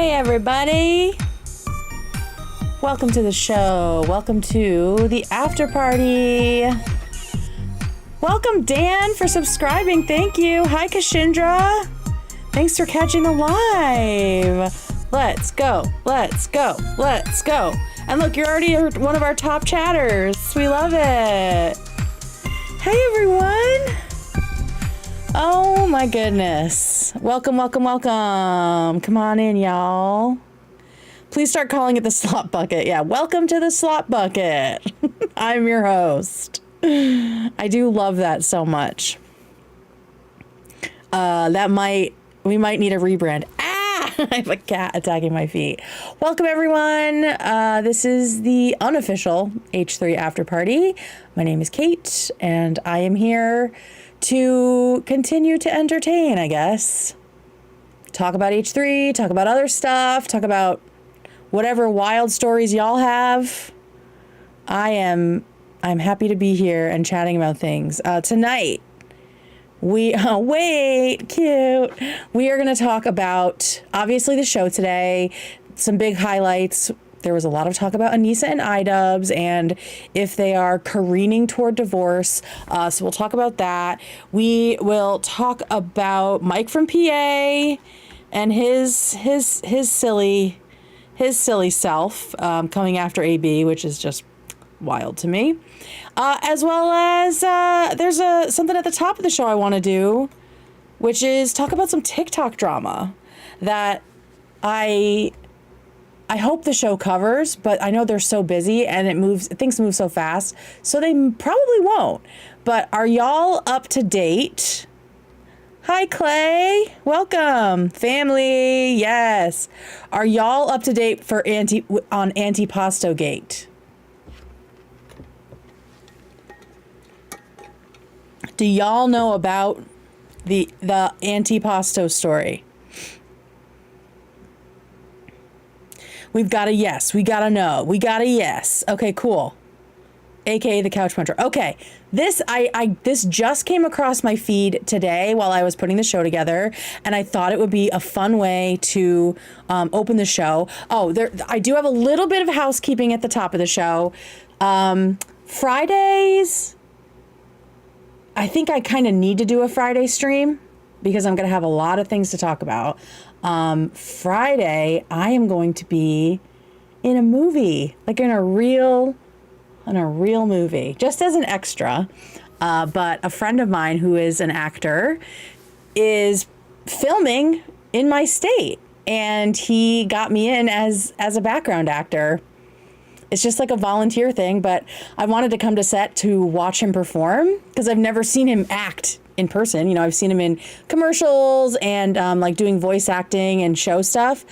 Hey everybody! Welcome to the show. Welcome to the after party. Welcome Dan for subscribing. Thank you. Hi Kashindra. Thanks for catching the live. Let's go. Let's go. Let's go. And look, you're already one of our top chatters. We love it. Hey everyone. Oh my goodness. Welcome, welcome, welcome. Come on in, y'all. Please start calling it the slop bucket. Yeah, welcome to the slop bucket. I'm your host. I do love that so much. We might need a rebrand. Ah, I have a cat attacking my feet. Welcome everyone. This is the unofficial H3 after party. My name is Kate and I am here to continue to entertain, I guess. Talk about H3, talk about other stuff, talk about whatever wild stories y'all have. I'm happy to be here and chatting about things. Tonight, we are going to talk about, obviously, the show today, some big highlights. There was a lot of talk about Anisa and iDubbbz and if they are careening toward divorce. So we'll talk about that. We will talk about MikeFromPA and his silly self coming after AB, which is just wild to me. As well as there's something at the top of the show I want to do, which is talk about some TikTok drama that I hope the show covers, but I know they're so busy and things move so fast, so they probably won't. But are y'all up to date? Hi, Clay. Welcome. Family. Yes. Are y'all up to date on Antipasto-Gate? Do y'all know about the Antipasto story? We've got a yes. We got a no. We got a yes. Okay, cool. AKA the couch puncher. Okay, this just came across my feed today while I was putting the show together, and I thought it would be a fun way to open the show. Oh, I do have a little bit of housekeeping at the top of the show. Fridays, I think I kind of need to do a Friday stream because I'm going to have a lot of things to talk about. Friday, I am going to be in a movie, like in a real movie, just as an extra. But a friend of mine who is an actor is filming in my state, and he got me in as a background actor. It's just like a volunteer thing, but I wanted to come to set to watch him perform because I've never seen him act in person. You know, I've seen him in commercials and like doing voice acting and show stuff.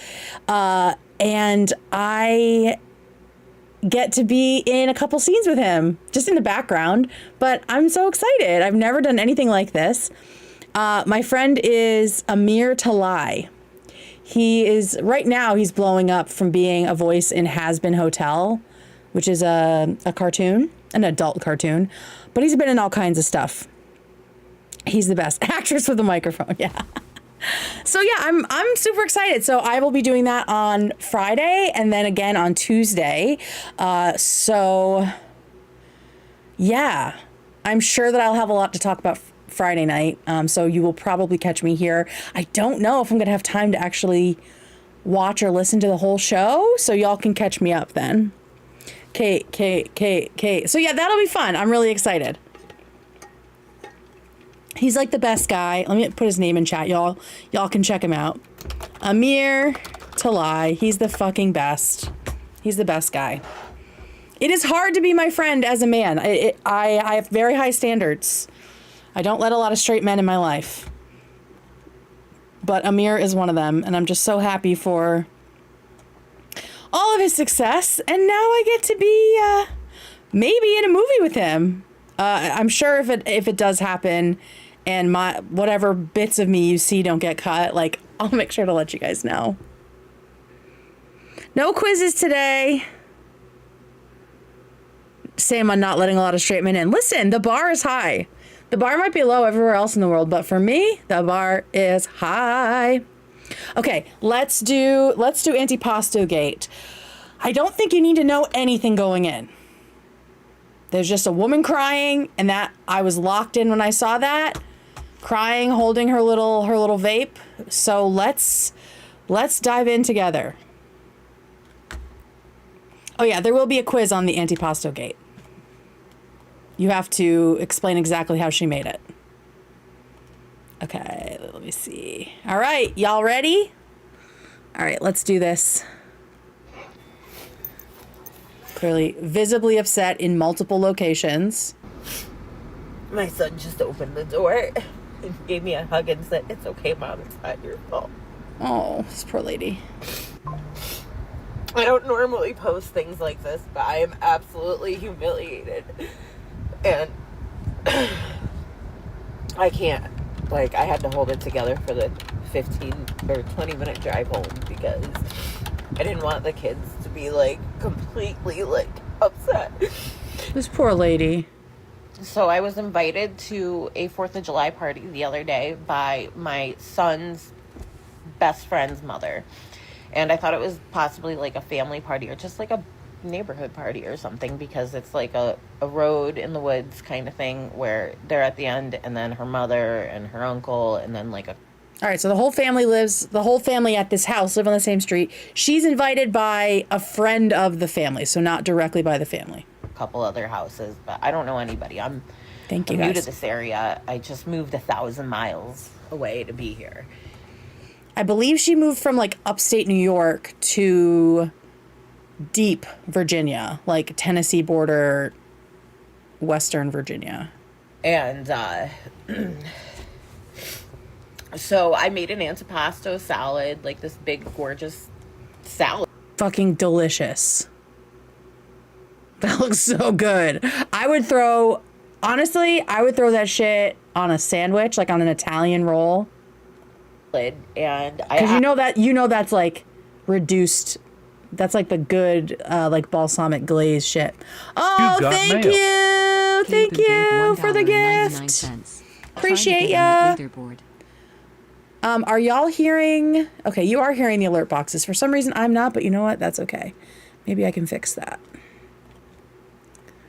And I get to be in a couple scenes with him just in the background, but I'm so excited. I've never done anything like this. My friend is Amir Talai. Right now he's blowing up from being a voice in Has Been Hotel, which is a cartoon, an adult cartoon, but he's been in all kinds of stuff. He's the best. Actress with a microphone. Yeah. So yeah, I'm super excited. So I will be doing that on Friday and then again on Tuesday. So yeah, I'm sure that I'll have a lot to talk about Friday night. So you will probably catch me here. I don't know if I'm going to have time to actually watch or listen to the whole show. So y'all can catch me up then. Kate. So yeah, that'll be fun. I'm really excited. He's like the best guy. Let me put his name in chat, y'all. Y'all can check him out. Amir Talai. He's the fucking best. He's the best guy. It is hard to be my friend as a man. I have very high standards. I don't let a lot of straight men in my life. But Amir is one of them, and I'm just so happy for all of his success. And now I get to be maybe in a movie with him. I'm sure if it does happen and my whatever bits of me you see don't get cut, like I'll make sure to let you guys know. No quizzes today. Sam on not letting a lot of straight men in. Listen, the bar is high. The bar might be low everywhere else in the world, but for me, the bar is high. Okay, let's do Antipasto-Gate. I don't think you need to know anything going in. There's just a woman crying, and that I was locked in when I saw that, crying, holding her little vape. So let's dive in together. Oh yeah, there will be a quiz on the Antipasto-Gate. You have to explain exactly how she made it. Okay, let me see. All right, y'all ready? All right, let's do this. Clearly visibly upset in multiple locations. My son just opened the door and gave me a hug and said, "It's okay, Mom, it's not your fault." Oh, this poor lady. I don't normally post things like this, but I am absolutely humiliated. And I can't. Like, I had to hold it together for the 15 or 20 minute drive home because I didn't want the kids to be, like, completely, like, upset. This poor lady. So I was invited to a 4th of July party the other day by my son's best friend's mother. And I thought it was possibly, like, a family party or just, like, a neighborhood party or something, because it's like a road in the woods kind of thing where they're at the end, and then her mother and her uncle, and then like a... All right, so the whole family at this house live on the same street. She's invited by a friend of the family, so not directly by the family. couple other houses, but I don't know anybody. I'm Thank you, new guys. to this area. I just moved 1,000 miles away to be here. I believe she moved from like upstate New York to deep Virginia, like Tennessee border, Western Virginia. And so I made an antipasto salad, like this big, gorgeous salad. Fucking delicious. That looks so good. I would throw that shit on a sandwich, like on an Italian roll. And because you know that's like reduced. That's like the good, like balsamic glaze shit. Oh, thank you for the gift. Appreciate ya. Are y'all hearing? Okay, you are hearing the alert boxes. For some reason, I'm not, but you know what? That's okay. Maybe I can fix that.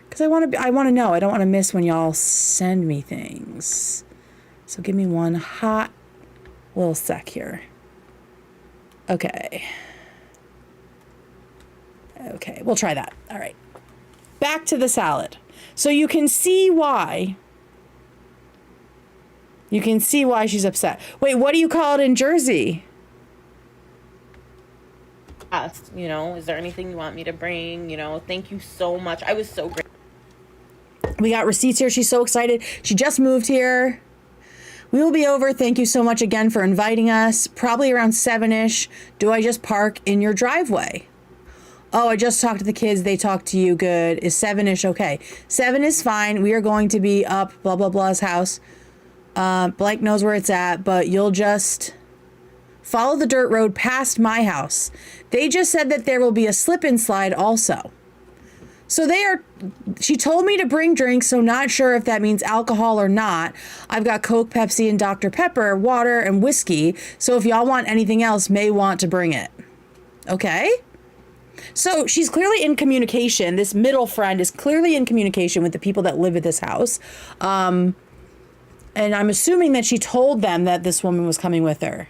Because I want to know. I don't want to miss when y'all send me things. So give me one hot little sec here. Okay. Okay, we'll try that. All right. Back to the salad. So you can see why. You can see why she's upset. Wait, what do you call it in Jersey? Asked, is there anything you want me to bring? Thank you so much. I was so grateful. We got receipts here. She's so excited. She just moved here. We will be over. Thank you so much again for inviting us. Probably around 7-ish. Do I just park in your driveway? Oh, I just talked to the kids. They talked to you. Good. Is 7-ish okay? 7 is fine. We are going to be up blah, blah, blah's house. Blank knows where it's at, but you'll just follow the dirt road past my house. They just said that there will be a slip and slide also. So she told me to bring drinks, so not sure if that means alcohol or not. I've got Coke, Pepsi, and Dr. Pepper, water, and whiskey. So if y'all want anything else, may want to bring it. Okay? So she's clearly in communication. This middle friend is clearly in communication with the people that live at this house. And I'm assuming that she told them that this woman was coming with her.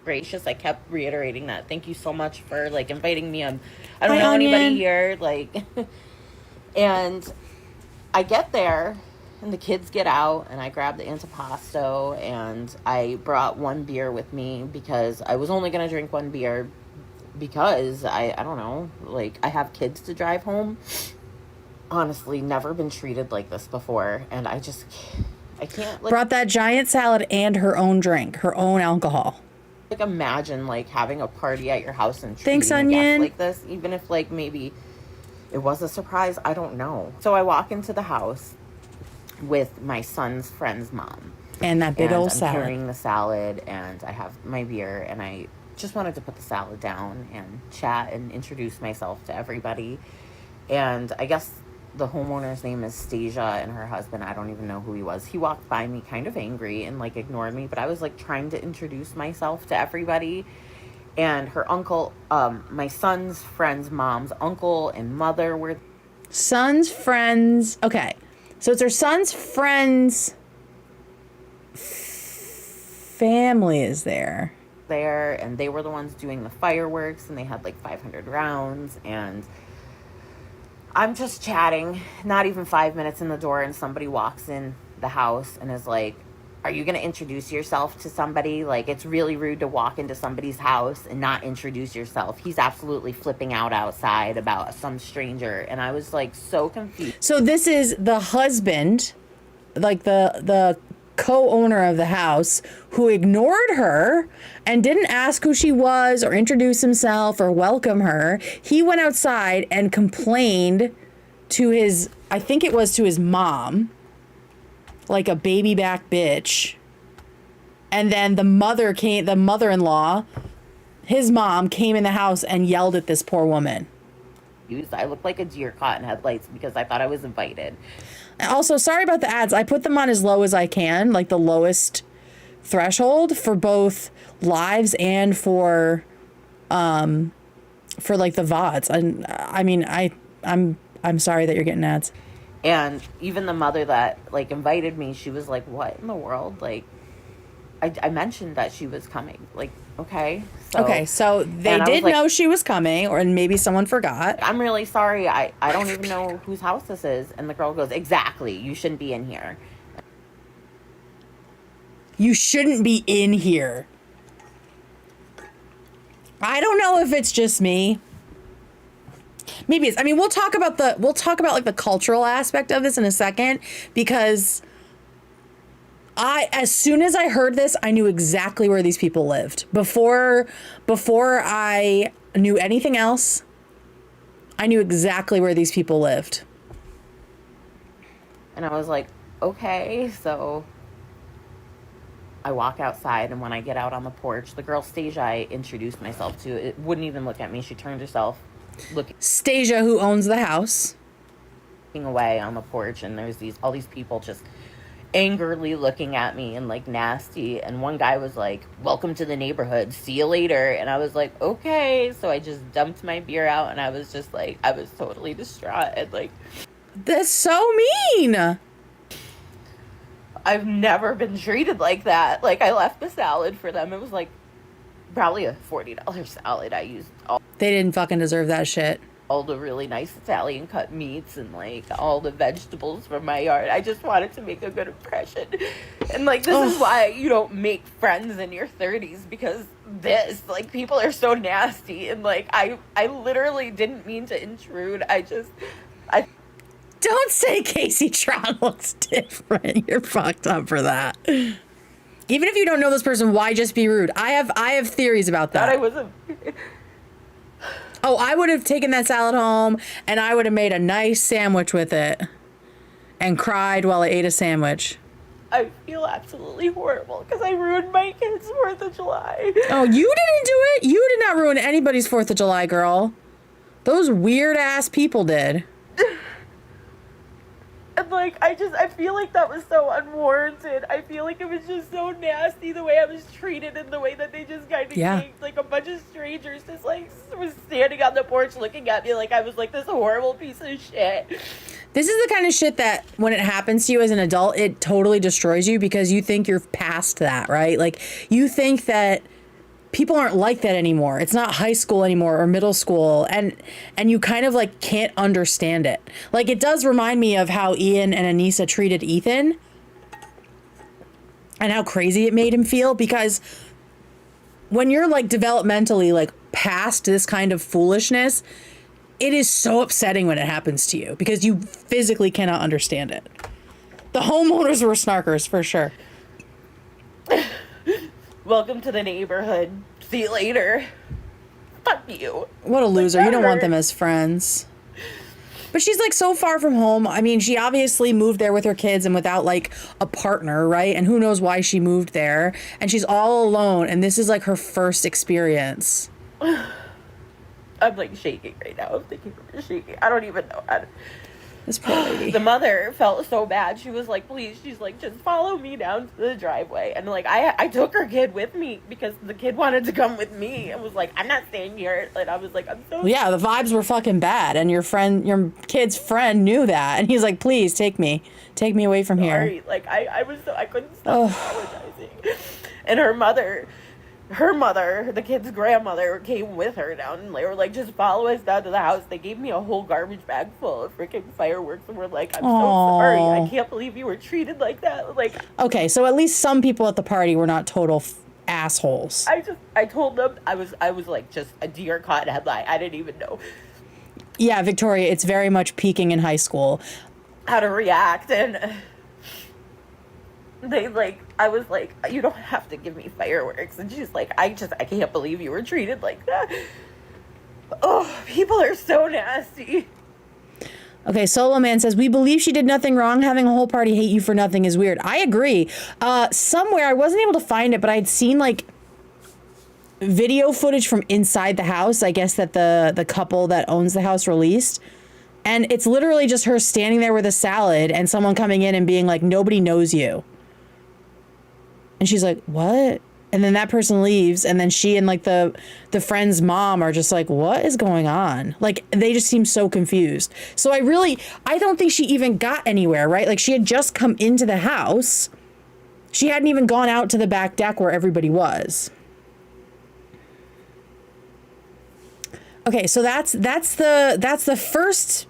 Gracious. I kept reiterating that. Thank you so much for inviting me. I don't know anybody here. And I get there and the kids get out and I grab the antipasto and I brought one beer with me because I was only going to drink one beer because I don't know, I have kids to drive home. Honestly, never been treated like this before. And I can't. Brought that giant salad and her own drink, her own alcohol. Imagine having a party at your house and Thanks, treating a guest Onion. like this, even if maybe it was a surprise. I don't know. So I walk into the house with my son's friend's mom and that big old salad. I'm carrying the salad and I have my beer and I just wanted to put the salad down and chat and introduce myself to everybody. And I guess the homeowner's name is Stasia, and her husband, I don't even know who he was. He walked by me kind of angry and like ignored me, but I was like trying to introduce myself to everybody. And her uncle, my son's friend's mom's uncle and mother were Son's friends. Okay. So it's her son's friend's family is there. And they were the ones doing the fireworks, and they had like 500 rounds. And I'm just chatting, not even 5 minutes in the door, and somebody walks in the house and is like, are you going to introduce yourself to somebody? Like, it's really rude to walk into somebody's house and not introduce yourself. He's absolutely flipping out outside about some stranger. And I was like so confused. So this is the husband, like the co-owner of the house, who ignored her and didn't ask who she was or introduce himself or welcome her. He went outside and complained to his, I think it was to his mom, like a baby back bitch. And then the mother-in-law, his mom, came in the house and yelled at this poor woman. I looked like a deer caught in headlights because I thought I was invited. Also, sorry about the ads. I put them on as low as I can, like the lowest threshold for both lives and for like the VODs. And I mean, I'm sorry that you're getting ads. And even the mother that like invited me, she was like, what in the world? Like, I mentioned that she was coming. Like, okay. So they did know she was coming, or maybe someone forgot. I'm really sorry. I don't even know whose house this is. And the girl goes, exactly. You shouldn't be in here. You shouldn't be in here. I don't know if it's just me. Maybe it's, I mean, we'll talk about like the cultural aspect of this in a second, because as soon as I heard this, I knew exactly where these people lived. Before I knew anything else, I knew exactly where these people lived. And I was like, okay. So I walk outside, and when I get out on the porch, the girl Stasia I introduced myself to, it wouldn't even look at me. She turned herself looking Stasia, who owns the house, away on the porch, and there's all these people just angrily looking at me and like nasty. And one guy was like, welcome to the neighborhood, see you later. And I was like, okay. So I just dumped my beer out, and I was just like, I was totally distraught. And like, that's so mean. I've never been treated like that. Like, I left the salad for them. It was like probably a $40 salad. I used They didn't fucking deserve that shit. All the really nice Italian cut meats and like all the vegetables from my yard. I just wanted to make a good impression. And like, this is why you don't make friends in your 30s, because like, people are so nasty. And like, I literally didn't mean to intrude. Don't say Casey Tron looks different. You're fucked up for that. Even if you don't know this person, why just be rude? I have theories about that. Thought I wasn't. Oh, I would have taken that salad home, and I would have made a nice sandwich with it and cried while I ate a sandwich. I feel absolutely horrible because I ruined my kids' 4th of July. Oh, you didn't do it? You did not ruin anybody's 4th of July, girl. Those weird-ass people did. And like, I feel like that was so unwarranted. I feel like it was just so nasty the way I was treated, and the way that they just kind of came, like a bunch of strangers just like was standing on the porch looking at me like I was like this horrible piece of shit. This is the kind of shit that when it happens to you as an adult, it totally destroys you, because you think you're past that, right? Like, you think that people aren't like that anymore. It's not high school anymore or middle school. And you kind of like can't understand it. Like, it does remind me of how Ian and Anisa treated Ethan and how crazy it made him feel, because when you're like developmentally like past this kind of foolishness, it is so upsetting when it happens to you, because you physically cannot understand it. The homeowners were snarkers for sure. Welcome to the neighborhood. See you later. Fuck you. What a loser. You don't want them as friends. But she's like so far from home. I mean, she obviously moved there with her kids and without like a partner, right? And who knows why she moved there. And she's all alone. And this is like her first experience. I'm like shaking right now. I'm thinking I'm shaking. I don't even know how to. This poor lady. The mother felt so bad. She was like, please, she's like, just follow me down to the driveway. And like, I took her kid with me because the kid wanted to come with me and was like, I'm not staying here. And I was like, I'm so Yeah, the vibes were fucking bad. And your kid's friend knew that. And he's like, please take me away from sorry. here. Like, I couldn't stop apologizing. And her mother, the kid's grandmother, came with her down, and they were like, just follow us down to the house. They gave me a whole garbage bag full of freaking fireworks, and we're like, I'm so sorry. I can't believe you were treated like that. Like, okay, so at least some people at the party were not total assholes. I told them, I was like, just a deer caught headlight. I didn't even know. Yeah, Victoria, it's very much peaking in high school. How to react, and I was like, you don't have to give me fireworks. And she's like, I can't believe you were treated like that. Oh, people are so nasty. Okay, Solo Man says, we believe she did nothing wrong. Having a whole party hate you for nothing is weird. I agree. Somewhere, I wasn't able to find it, but I'd seen like video footage from inside the house. I guess that the couple that owns the house released. And it's literally just her standing there with a salad and someone coming in and being like, nobody knows you. And she's like, what? And then that person leaves. And then she and like the friend's mom are just like, what is going on? Like, they just seem so confused. So I don't think she even got anywhere, right? Like, she had just come into the house. She hadn't even gone out to the back deck where everybody was. Okay, so that's the first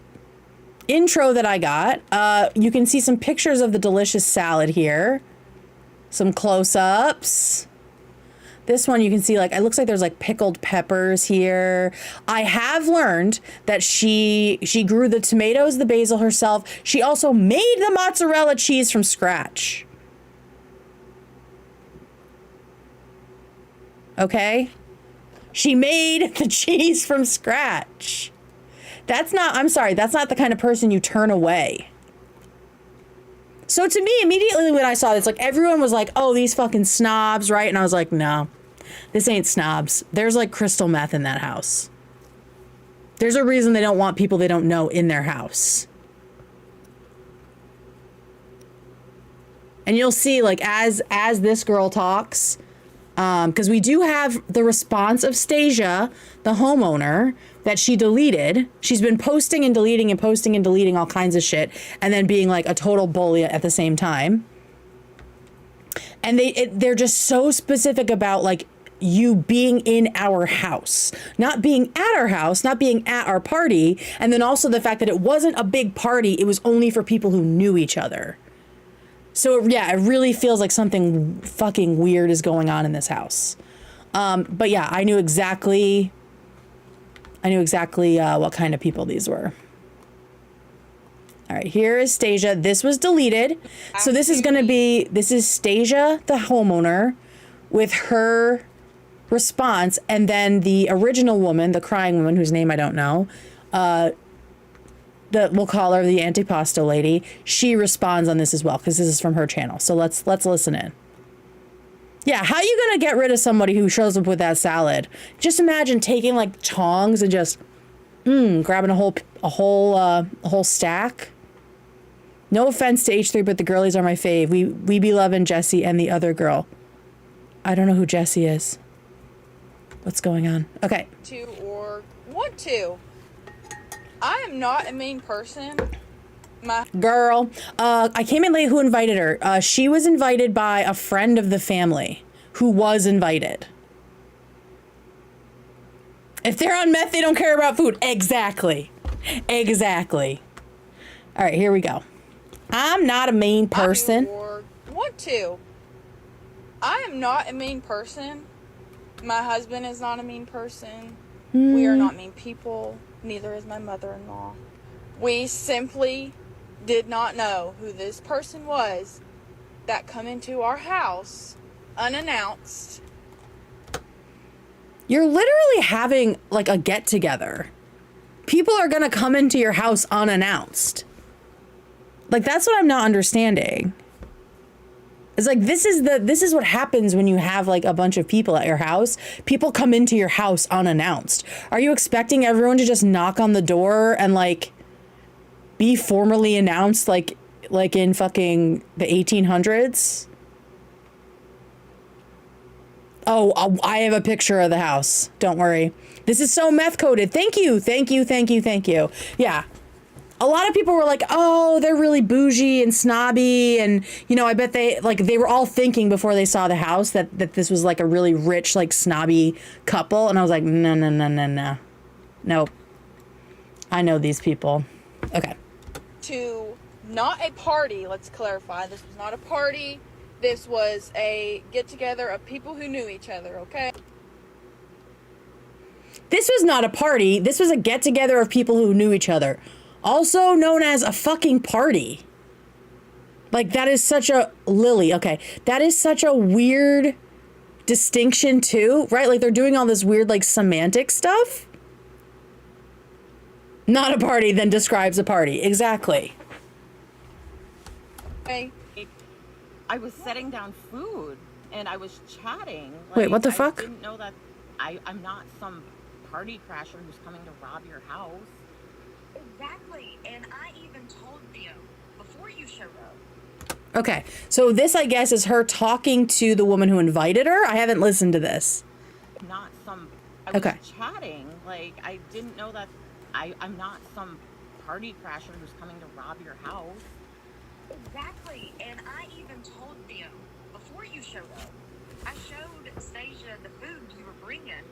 intro that I got. You can see some pictures of the delicious salad here. Some close-ups. This one you can see, like, it looks like there's like pickled peppers here. I have learned that she grew the tomatoes, the basil herself. She also made the mozzarella cheese from scratch. Okay? She made the cheese from scratch. I'm sorry, that's not the kind of person you turn away. So to me, immediately when I saw this, like, everyone was like, oh, these fucking snobs, right? And I was like, no, this ain't snobs. There's like crystal meth in that house. There's a reason they don't want people they don't know in their house. And you'll see, like, as this girl talks, because we do have the response of Stasia, the homeowner, that she deleted. She's been posting and deleting and posting and deleting all kinds of shit, and then being like a total bully at the same time. And they're just so specific about like you being in our house, not being at our house, not being at our party, and then also the fact that it wasn't a big party, it was only for people who knew each other. So yeah, it really feels like something fucking weird is going on in this house. But yeah, I knew exactly what kind of people these were. All right, here is Stasia. This was deleted. So this is Stasia, the homeowner, with her response, and then the original woman, the crying woman, whose name I don't know, we'll call her the Antipasto lady. She responds on this as well, because this is from her channel. So let's listen in. Yeah, how are you gonna get rid of somebody who shows up with that salad? Just imagine taking like tongs and just grabbing a whole stack. No offense to H3, but the girlies are my fave. We be loving Jessie and the other girl. I don't know who Jessie is. What's going on? Okay. To or want to. I am not a mean person. Girl, I came in late. Who invited her? She was invited by a friend of the family who was invited. If they're on meth, they don't care about food. Exactly. All right, here we go. I'm not a mean person. Or want to. I am not a mean person. My husband is not a mean person. We are not mean people. Neither is my mother-in-law. We simply did not know who this person was that come into our house unannounced. You're literally having like a get-together. People are gonna come into your house unannounced. Like, that's what I'm not understanding. It's like, this is what happens when you have like a bunch of people at your house. People come into your house unannounced. Are you expecting everyone to just knock on the door and like be formally announced like in fucking the 1800s? Oh, I have a picture of the house. Don't worry. This is so meth coded. Thank you. Thank you. Thank you. Thank you. Yeah. A lot of people were like, oh, they're really bougie and snobby. And, you know, I bet they were all thinking before they saw the house that this was like a really rich, like snobby couple. And I was like, no, no, no, no, no. Nope. I know these people. Okay. To not a party, let's clarify. This was not a party. This was a get-together of people who knew each other, okay? This was not a party. This was a get-together of people who knew each other. Also known as a fucking party. Like, that is such a... Lily, okay. That is such a weird distinction, too, right? Like, they're doing all this weird, like, semantic stuff. Not a party then describes a party. Exactly. Okay. I was setting down food and I was chatting. Like, wait, what the fuck? I didn't know that I'm not some party crasher who's coming to rob your house. Exactly, and I even told them before you showed up. Okay, so this, I guess, is her talking to the woman who invited her? I haven't listened to this. Not some... I was Okay. chatting. Like, I didn't know that I'm not some party crasher who's coming to rob your house. Exactly, and I even told them before you showed up. I showed Stasia the food you were bringing,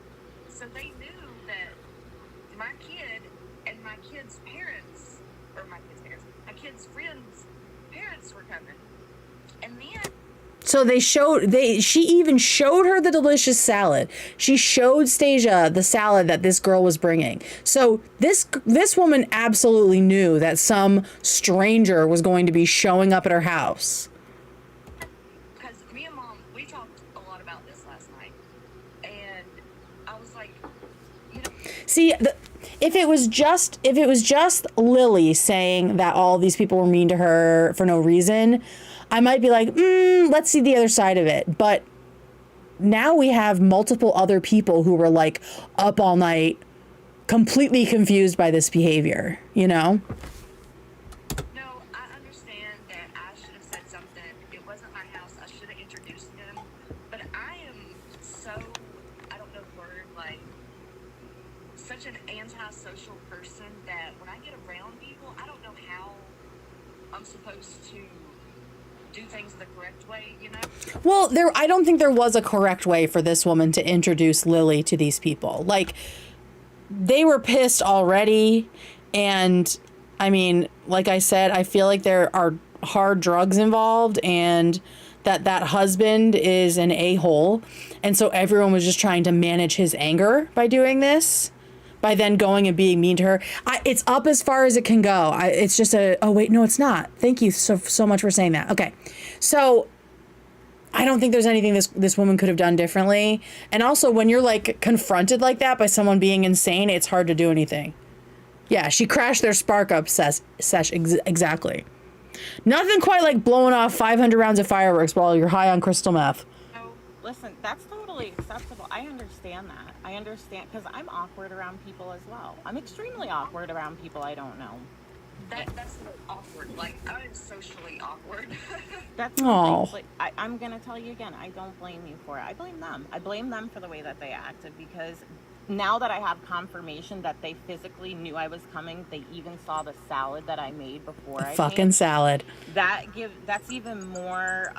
so they knew that my kid and my kid's parents, or my kid's friends' parents were coming. And then... So she even showed her the delicious salad. She showed Stasia the salad that this girl was bringing. So this woman absolutely knew that some stranger was going to be showing up at her house. Because me and Mom, we talked a lot about this last night. And I was like, you know... See, if it was just Lily saying that all these people were mean to her for no reason, I might be like, let's see the other side of it. But now we have multiple other people who were like up all night, completely confused by this behavior, you know? No, I understand that I should have said something. It wasn't my house. I should have introduced them. But I am so, I don't know the word, like, such an antisocial person that when I get around people, I don't know how I'm supposed to do things the correct way, you know? Well, I don't think there was a correct way for this woman to introduce Lily to these people. Like, they were pissed already. And I mean, like I said, I feel like there are hard drugs involved and that husband is an a-hole. And so everyone was just trying to manage his anger by doing this, by then going and being mean to her. It's up as far as it can go. It's just oh wait, no, it's not. Thank you so much for saying that. Okay. So I don't think there's anything this woman could have done differently. And also when you're like confronted like that by someone being insane, it's hard to do anything. Yeah, she crashed their spark up sesh. Exactly. Nothing quite like blowing off 500 rounds of fireworks while you're high on crystal meth. No, listen, that's totally acceptable. I understand that. I understand, because I'm awkward around people as well. I'm extremely awkward around people I don't know. That's awkward. Like, I'm socially awkward. That's Oh. like I'm gonna tell you again. I don't blame you for it. I blame them. I blame them for the way that they acted, because now that I have confirmation that they physically knew I was coming, they even saw the salad that I made before I Fucking came. salad. That's even more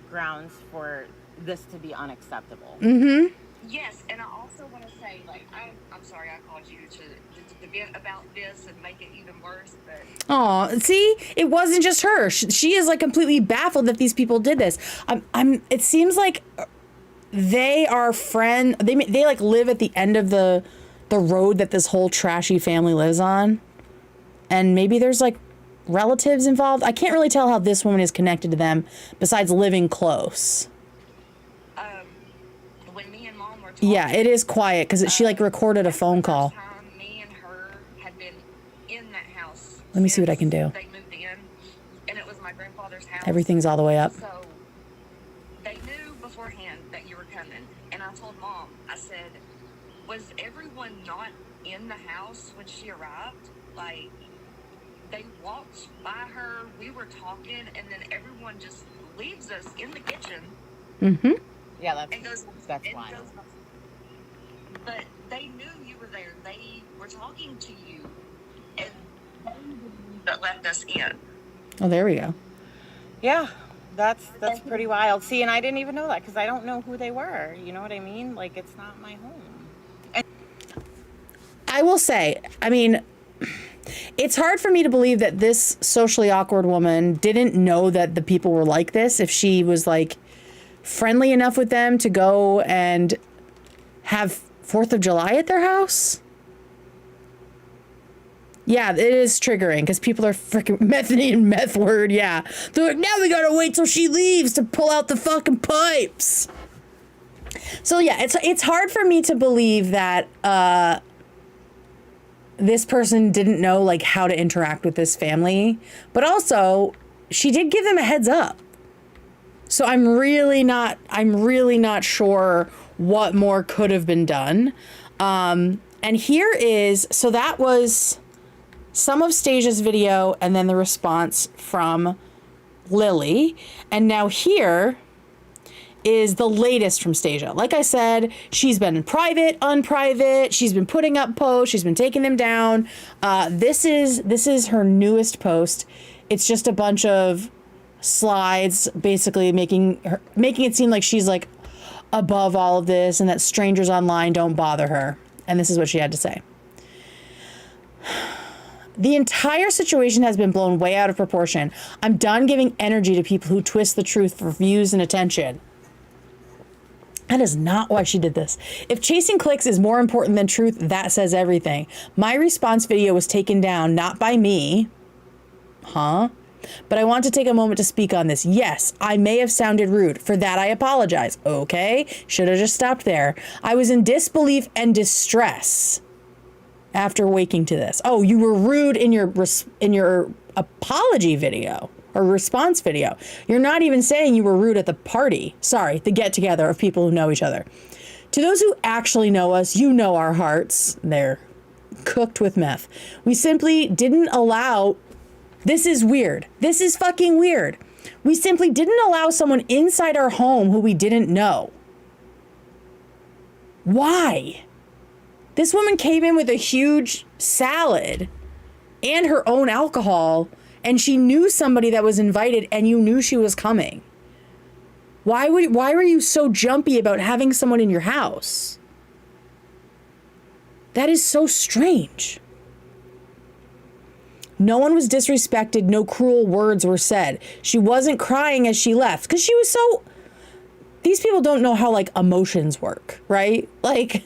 grounds for this to be unacceptable. Mm-hmm. Yes, and I also want to say, like, I'm sorry I called you to vent about this and make it even worse, but... Oh, see, it wasn't just her. She is like completely baffled that these people did this. It seems like they are friends. They like live at the end of the road that this whole trashy family lives on, and maybe there's like relatives involved. I can't really tell how this woman is connected to them besides living close. When me and Mom were talking... Yeah, it is quiet because she like recorded a phone call. Time me and her had been in that house. Let me see what I can do. They moved in, and it was my grandfather's house. Everything's all the way up. So they knew beforehand that you were coming, and I told Mom, I said, was everyone not in the house when she arrived? Like, they walked by her. We were talking, and then everyone just leaves us in the kitchen. Mm-hmm. Yeah, And goes, that's and wild. goes, but they knew you were there. They were talking to you, and that left us in. Oh, there we go. Yeah, that's pretty wild. See, and I didn't even know that because I don't know who they were. You know what I mean? Like, it's not my home. And I will say, I mean, it's hard for me to believe that this socially awkward woman didn't know that the people were like this if she was like friendly enough with them to go and have 4th of July at their house. Yeah, it is triggering because people are freaking methane meth word. Yeah. They're like, now we gotta wait till she leaves to pull out the fucking pipes. So yeah, it's hard for me to believe that this person didn't know like how to interact with this family, but also she did give them a heads up. So I'm really not sure what more could have been done. And here is, so that was some of Stasia's video and then the response from Lily. And now here is the latest from Stasia. Like I said, she's been in private, unprivate. She's been putting up posts. She's been taking them down. This is her newest post. It's just a bunch of slides, basically making it seem like she's like above all of this and that strangers online don't bother her. And this is what she had to say. The entire situation has been blown way out of proportion. I'm done giving energy to people who twist the truth for views and attention. That is not why she did this. If chasing clicks is more important than truth, that says everything. My response video was taken down, not by me. Huh? But I want to take a moment to speak on this. Yes, I may have sounded rude. For that, I apologize. Okay, should have just stopped there. I was in disbelief and distress after waking to this. Oh, you were rude in your apology video or response video. You're not even saying you were rude at the party. Sorry, the get together of people who know each other. To those who actually know us, you know our hearts. They're cooked with meth. We simply didn't allow. This is weird. This is fucking weird. We simply didn't allow someone inside our home who we didn't know. Why? This woman came in with a huge salad and her own alcohol, and she knew somebody that was invited, and you knew she was coming. Why were you so jumpy about having someone in your house? That is so strange. No one was disrespected. No cruel words were said. She wasn't crying as she left because she was so... These people don't know how, like, emotions work, right? Like,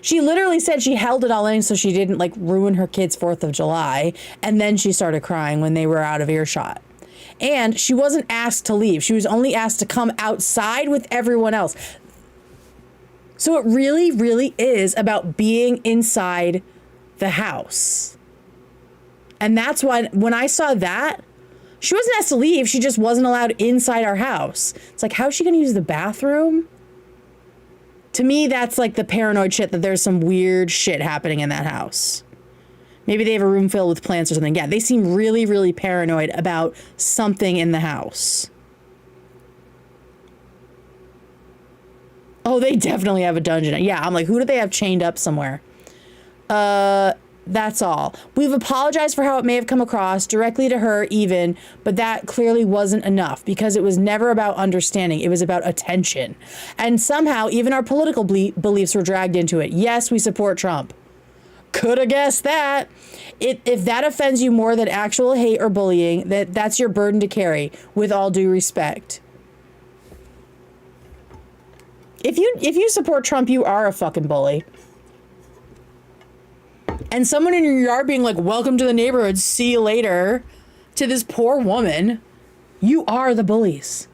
she literally said she held it all in so she didn't, like, ruin her kid's 4th of July. And then she started crying when they were out of earshot. And she wasn't asked to leave. She was only asked to come outside with everyone else. So it really, really is about being inside the house. And that's why when I saw that, she wasn't asked to leave. She just wasn't allowed inside our house. It's like, how is she going to use the bathroom? To me, that's like the paranoid shit that there's some weird shit happening in that house. Maybe they have a room filled with plants or something. Yeah, they seem really, really paranoid about something in the house. Oh, they definitely have a dungeon. Yeah, I'm like, who do they have chained up somewhere? That's all. We've apologized for how it may have come across directly to her even, but that clearly wasn't enough because it was never about understanding. It was about attention. And somehow even our political beliefs were dragged into it. Yes, we support Trump. Could have guessed that. If that offends you more than actual hate or bullying, that's your burden to carry, with all due respect. If you support Trump, you are a fucking bully. And someone in your yard being like, welcome to the neighborhood, see you later, to this poor woman, you are the bullies.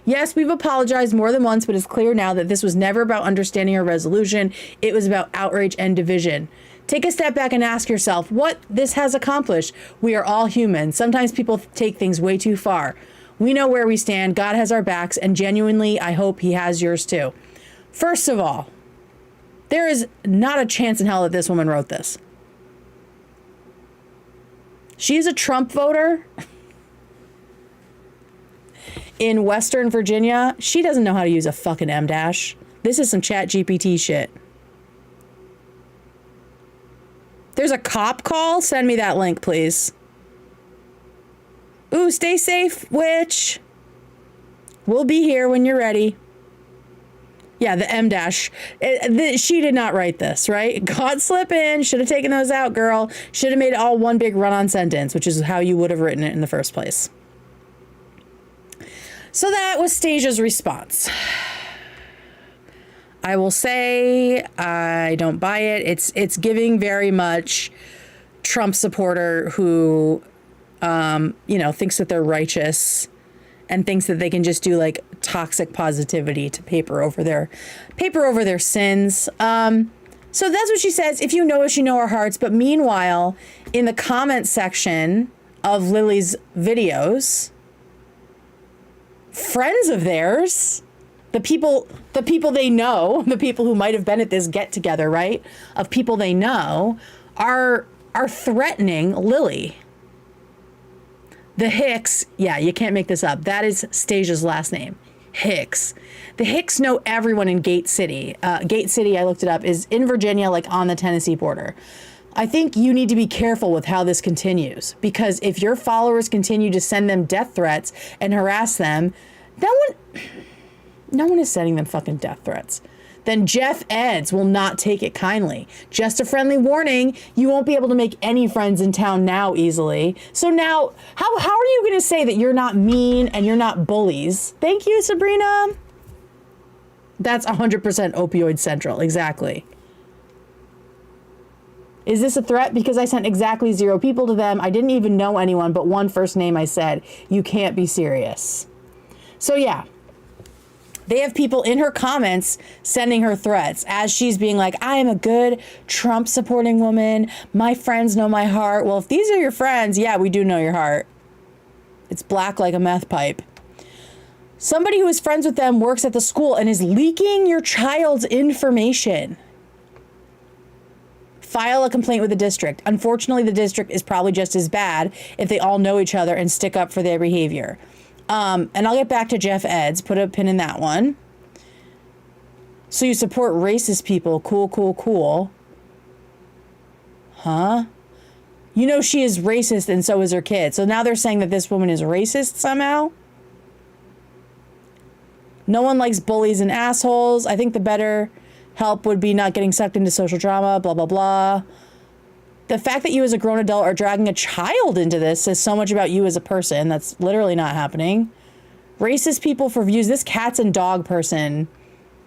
Yes, we've apologized more than once, but it's clear now that this was never about understanding or resolution. It was about outrage and division. Take a step back and ask yourself what this has accomplished. We are all human. Sometimes people take things way too far. We know where we stand. God has our backs, and genuinely, I hope he has yours too. First of all, there is not a chance in hell that this woman wrote this. She's a Trump voter in Western Virginia. She doesn't know how to use a fucking M-dash. This is some chat GPT shit. There's a cop call. Send me that link, please. Ooh, stay safe, witch. We'll be here when you're ready. Yeah, the M-dash. She did not write this, right? Caught slipping. Should have taken those out, girl. Should have made it all one big run-on sentence, which is how you would have written it in the first place. So that was Stasia's response. I will say I don't buy it. It's giving very much Trump supporter who, thinks that they're righteous and thinks that they can just do like toxic positivity to paper over their sins. So that's what she says. If you know us, you know our hearts. But meanwhile, in the comment section of Lily's videos, friends of theirs, the people they know, the people who might have been at this get together, right? Of people they know are threatening Lily. The Hicks, yeah, you can't make this up. That is Stasia's last name, Hicks. The Hicks know everyone in Gate City. Gate City, I looked it up, is in Virginia, like on the Tennessee border. I think you need to be careful with how this continues, because if your followers continue to send them death threats and harass them, no one is sending them fucking death threats. Then Jeff Eds will not take it kindly. Just a friendly warning, you won't be able to make any friends in town now easily. So now, how are you going to say that you're not mean and you're not bullies? Thank you, Sabrina. That's 100% opioid central, exactly. Is this a threat? Because I sent exactly 0 people to them. I didn't even know anyone but one first name I said. You can't be serious. So yeah. They have people in her comments sending her threats as she's being like, I am a good Trump supporting woman. My friends know my heart. Well, if these are your friends, yeah, we do know your heart. It's black like a meth pipe. Somebody who is friends with them works at the school and is leaking your child's information. File a complaint with the district. Unfortunately, the district is probably just as bad if they all know each other and stick up for their behavior. And I'll get back to Jeff Eds. Put a pin in that one. So you support racist people. Cool, cool, cool. Huh? You know she is racist and so is her kid. So now they're saying that this woman is racist somehow? No one likes bullies and assholes. I think the better help would be not getting sucked into social drama, blah, blah, blah. The fact that you as a grown adult are dragging a child into this says so much about you as a person. That's literally not happening. Racist people for views. This cats and dog person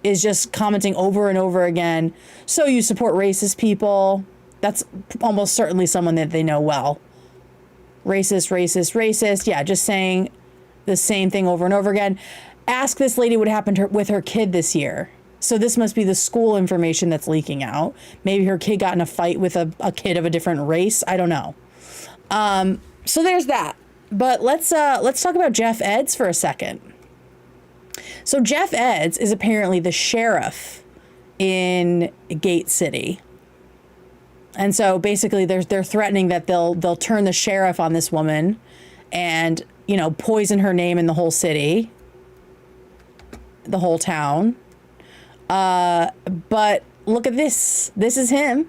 is just commenting over and over again. So you support racist people. That's almost certainly someone that they know well. Racist, racist, racist. Yeah, just saying the same thing over and over again. Ask this lady what happened with her kid this year. So this must be the school information that's leaking out. Maybe her kid got in a fight with a kid of a different race. I don't know. So there's that. But let's talk about Jeff Eds for a second. So Jeff Eds is apparently the sheriff in Gate City. And so basically they're threatening that they'll turn the sheriff on this woman and, poison her name in the whole city, the whole town. But look at this. This is him.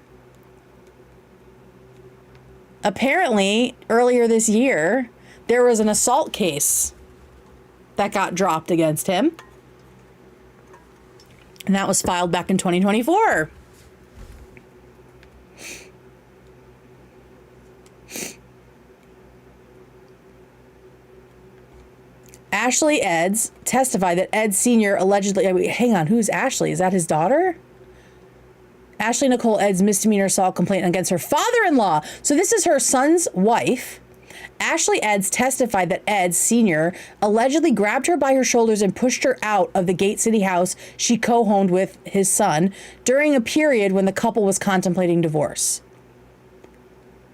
Apparently, earlier this year, there was an assault case that got dropped against him. And that was filed back in 2024. Ashley Eds testified that Eds Sr. allegedly... hang on, who's Ashley? Is that his daughter? Ashley Nicole Eds' misdemeanor assault complaint against her father-in-law. So this is her son's wife. Ashley Eds testified that Eds Sr. allegedly grabbed her by her shoulders and pushed her out of the Gate City house she co-owned with his son during a period when the couple was contemplating divorce.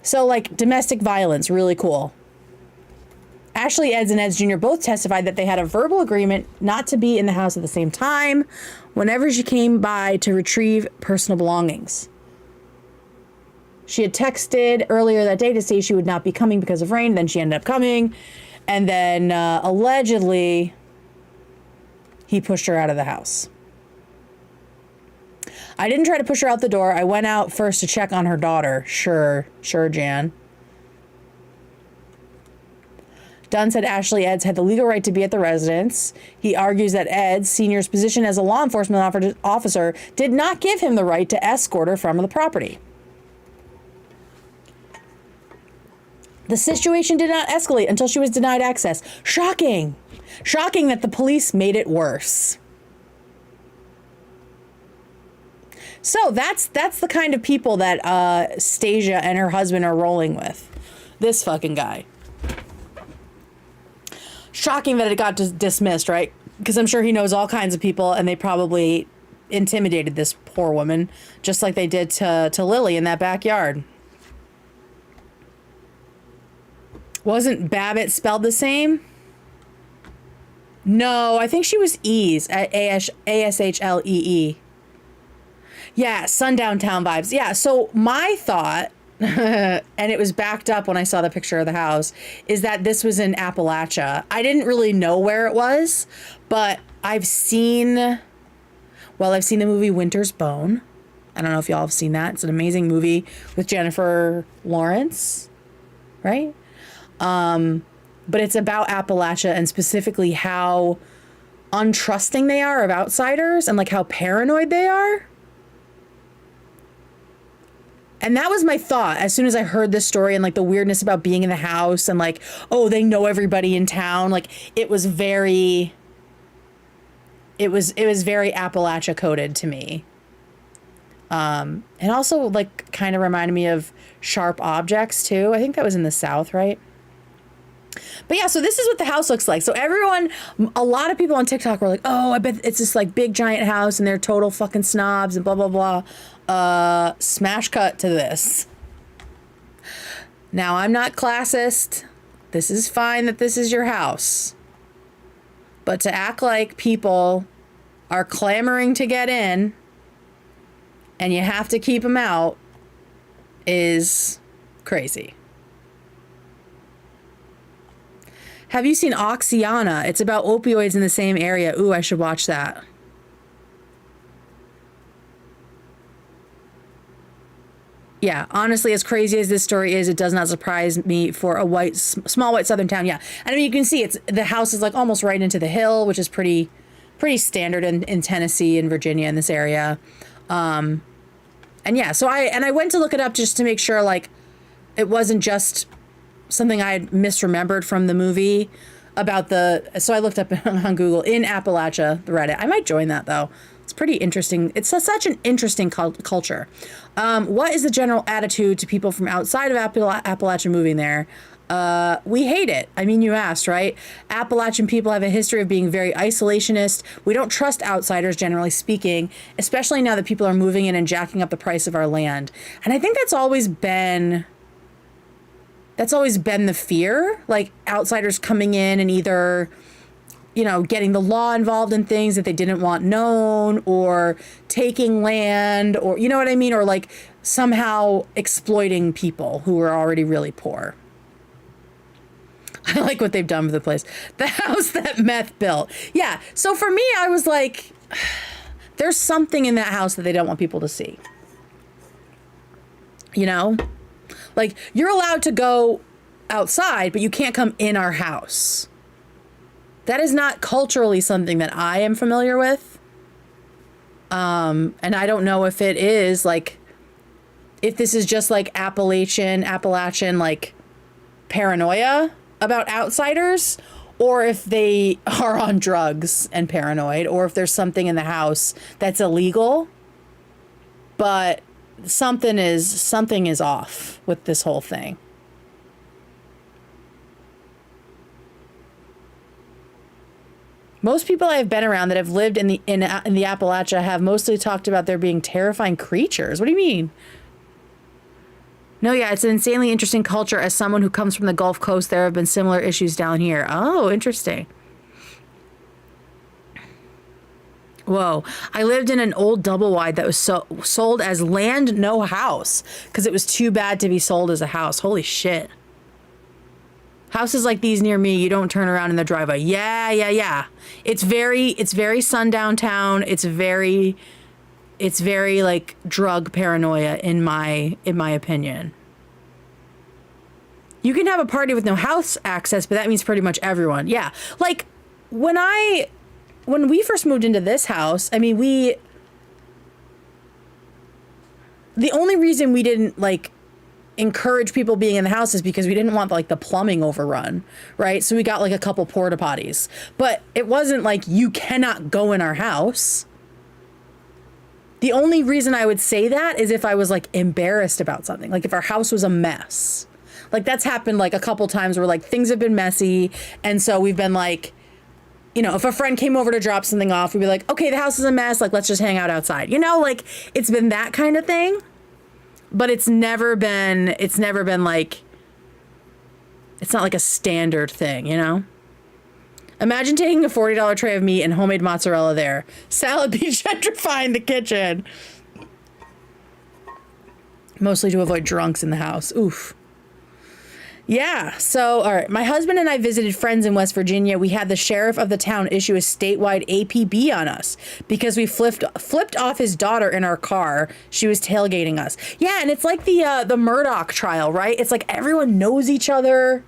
So, domestic violence, really cool. Ashley Eds and Eds Jr. both testified that they had a verbal agreement not to be in the house at the same time whenever she came by to retrieve personal belongings. She had texted earlier that day to say she would not be coming because of rain. Then she ended up coming. And then allegedly, he pushed her out of the house. I didn't try to push her out the door. I went out first to check on her daughter. Sure, Jan. Dunn said Ashley Eds had the legal right to be at the residence. He argues that Eds, Sr.'s position as a law enforcement officer, did not give him the right to escort her from the property. The situation did not escalate until she was denied access. Shocking. Shocking that the police made it worse. So that's the kind of people that Stasia and her husband are rolling with. This fucking guy. Shocking that it got dismissed, right? Because I'm sure he knows all kinds of people, and they probably intimidated this poor woman, just like they did to Lily in that backyard. Wasn't Babbitt spelled the same? No, I think she was Ease. Ashlee. Yeah, sundown town vibes. Yeah, so my thought, and it was backed up when I saw the picture of the house, is that this was in Appalachia. I didn't really know where it was, but I've seen the movie Winter's Bone. I don't know if y'all have seen that. It's an amazing movie with Jennifer Lawrence, right? But it's about Appalachia and specifically how untrusting they are of outsiders and like how paranoid they are. And that was my thought as soon as I heard this story and like the weirdness about being in the house and like, oh, they know everybody in town. Like it was very Appalachia coded to me. And also like kind of reminded me of Sharp Objects too. I think that was in the South, right? But yeah, so this is what the house looks like. So a lot of people on TikTok were like, oh, I bet it's this like big giant house and they're total fucking snobs and blah, blah, blah. Smash cut to this. Now, I'm not classist. This is fine that this is your house. But to act like people are clamoring to get in and you have to keep them out is crazy. Have you seen Oxiana? It's about opioids in the same area. Ooh, I should watch that. Yeah, honestly, as crazy as this story is, it does not surprise me for a small white southern town. Yeah, and I mean, you can see the house is like almost right into the hill, which is pretty standard in Tennessee and Virginia in this area. And yeah, so I went to look it up just to make sure like it wasn't just something I had misremembered from the movie about so I looked up on Google in Appalachia, the Reddit. I might join that though. It's pretty interesting. It's such an interesting culture. What is the general attitude to people from outside of Appalachia moving there? We hate it. I mean, you asked, right? Appalachian people have a history of being very isolationist. We don't trust outsiders, generally speaking, especially now that people are moving in and jacking up the price of our land. And I think that's always been the fear, like outsiders coming in and either, getting the law involved in things that they didn't want known or taking land or, you know what I mean? Or like somehow exploiting people who are already really poor. I like what they've done with the place. The house that Meth built. Yeah. So for me, I was like, there's something in that house that they don't want people to see. Like, you're allowed to go outside, but you can't come in our house. That is not culturally something that I am familiar with. And I don't know if it is, like, if this is just, like, Appalachian, like, paranoia about outsiders, or if they are on drugs and paranoid, or if there's something in the house that's illegal. But something is off with this whole thing. Most people I have been around that have lived in the Appalachia have mostly talked about there being terrifying creatures. What do you mean? No, yeah, it's an insanely interesting culture. As someone who comes from the Gulf Coast, there have been similar issues down here. Oh, interesting. Whoa. I lived in an old double wide that was sold as land, no house, because it was too bad to be sold as a house. Holy shit. Houses like these near me, you don't turn around in the driveway. Yeah. It's very sundown town. It's very like drug paranoia in my opinion. You can have a party with no house access, but that means pretty much everyone. Yeah. Like when we first moved into this house, I mean, the only reason we didn't like encourage people being in the house is because we didn't want like the plumbing overrun, right? So we got like a couple porta potties, but it wasn't like you cannot go in our house. The only reason I would say that is if I was like embarrassed about something, like if our house was a mess. Like that's happened like a couple times where like things have been messy, and so we've been like, you know, if a friend came over to drop something off, we'd be like, okay, the house is a mess, like let's just hang out outside, you know, like it's been that kind of thing. But it's never been like, it's not like a standard thing, you know? Imagine taking a $40 tray of meat and homemade mozzarella there. Salad be gentrifying the kitchen. Mostly to avoid drunks in the house. Oof. Yeah, so, all right. My husband and I visited friends in West Virginia. We had the sheriff of the town issue a statewide APB on us because we flipped off his daughter in our car. She was tailgating us. Yeah, and it's like the Murdoch trial, right? It's like everyone knows each other.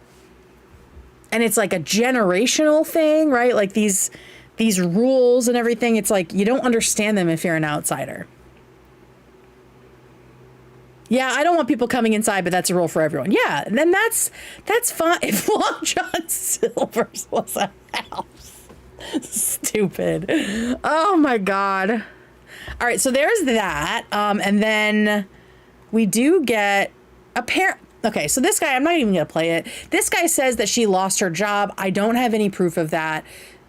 And it's like a generational thing, right? Like these rules and everything. It's like you don't understand them if you're an outsider. Yeah, I don't want people coming inside, but that's a rule for everyone. Yeah, and then that's fine. If Long John Silver's was a house. Stupid. Oh my God. All right, so there's that. And then we do get a pair. Okay, so this guy, I'm not even going to play it. This guy says that she lost her job. I don't have any proof of that.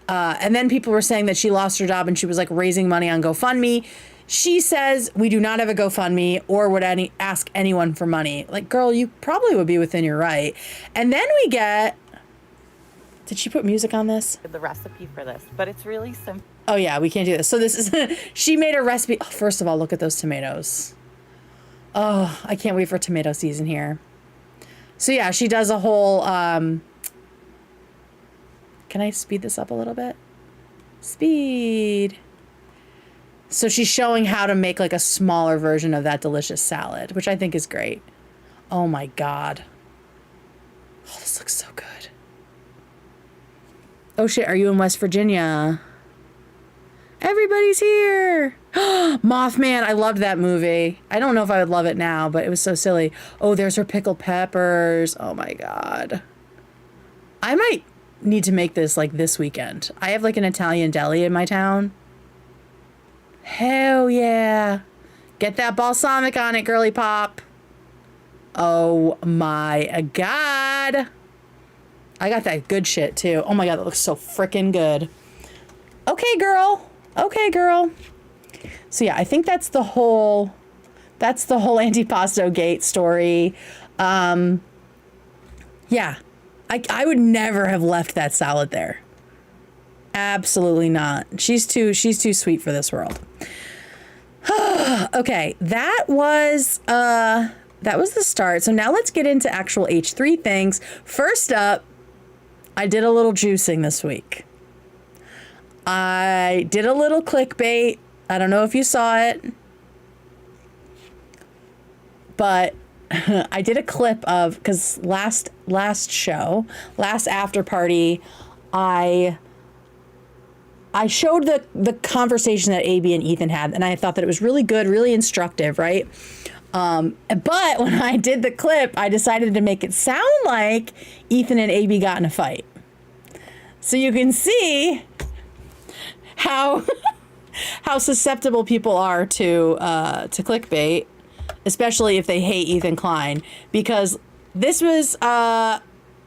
And then people were saying that she lost her job and she was like raising money on GoFundMe. She says we do not have a GoFundMe or would ask anyone for money. Like, girl, you probably would be within your right. And then we get, did she put music on this? The recipe for this, but it's really simple. Oh yeah, we can't do this. So this is, she made a recipe. Oh, first of all, look at those tomatoes. Oh, I can't wait for tomato season here. So yeah, she does a whole, can I speed this up a little bit? Speed. So she's showing how to make like a smaller version of that delicious salad, which I think is great. Oh my God. Oh, this looks so good. Oh shit, are you in West Virginia? Everybody's here. Mothman, I loved that movie. I don't know if I would love it now, but it was so silly. Oh, there's her pickled peppers. Oh my God. I might need to make this like this weekend. I have like an Italian deli in my town. Hell yeah. Get that balsamic on it, girly pop. Oh my God. I got that good shit too. Oh my God, that looks so freaking good. Okay, girl. Okay, girl. So yeah, I think that's the whole Antipasto-Gate story. Yeah. I would never have left that salad there. Absolutely not. She's too sweet for this world. Okay, that was the start. So now let's get into actual H3 things. First up, I did a little juicing this week. I did a little clickbait. I don't know if you saw it, but I did a clip of, because last after party, I showed the conversation that AB and Ethan had, and I thought that it was really good, really instructive, right? But when I did the clip, I decided to make it sound like Ethan and AB got in a fight. So you can see how susceptible people are to clickbait, especially if they hate Ethan Klein, because this was about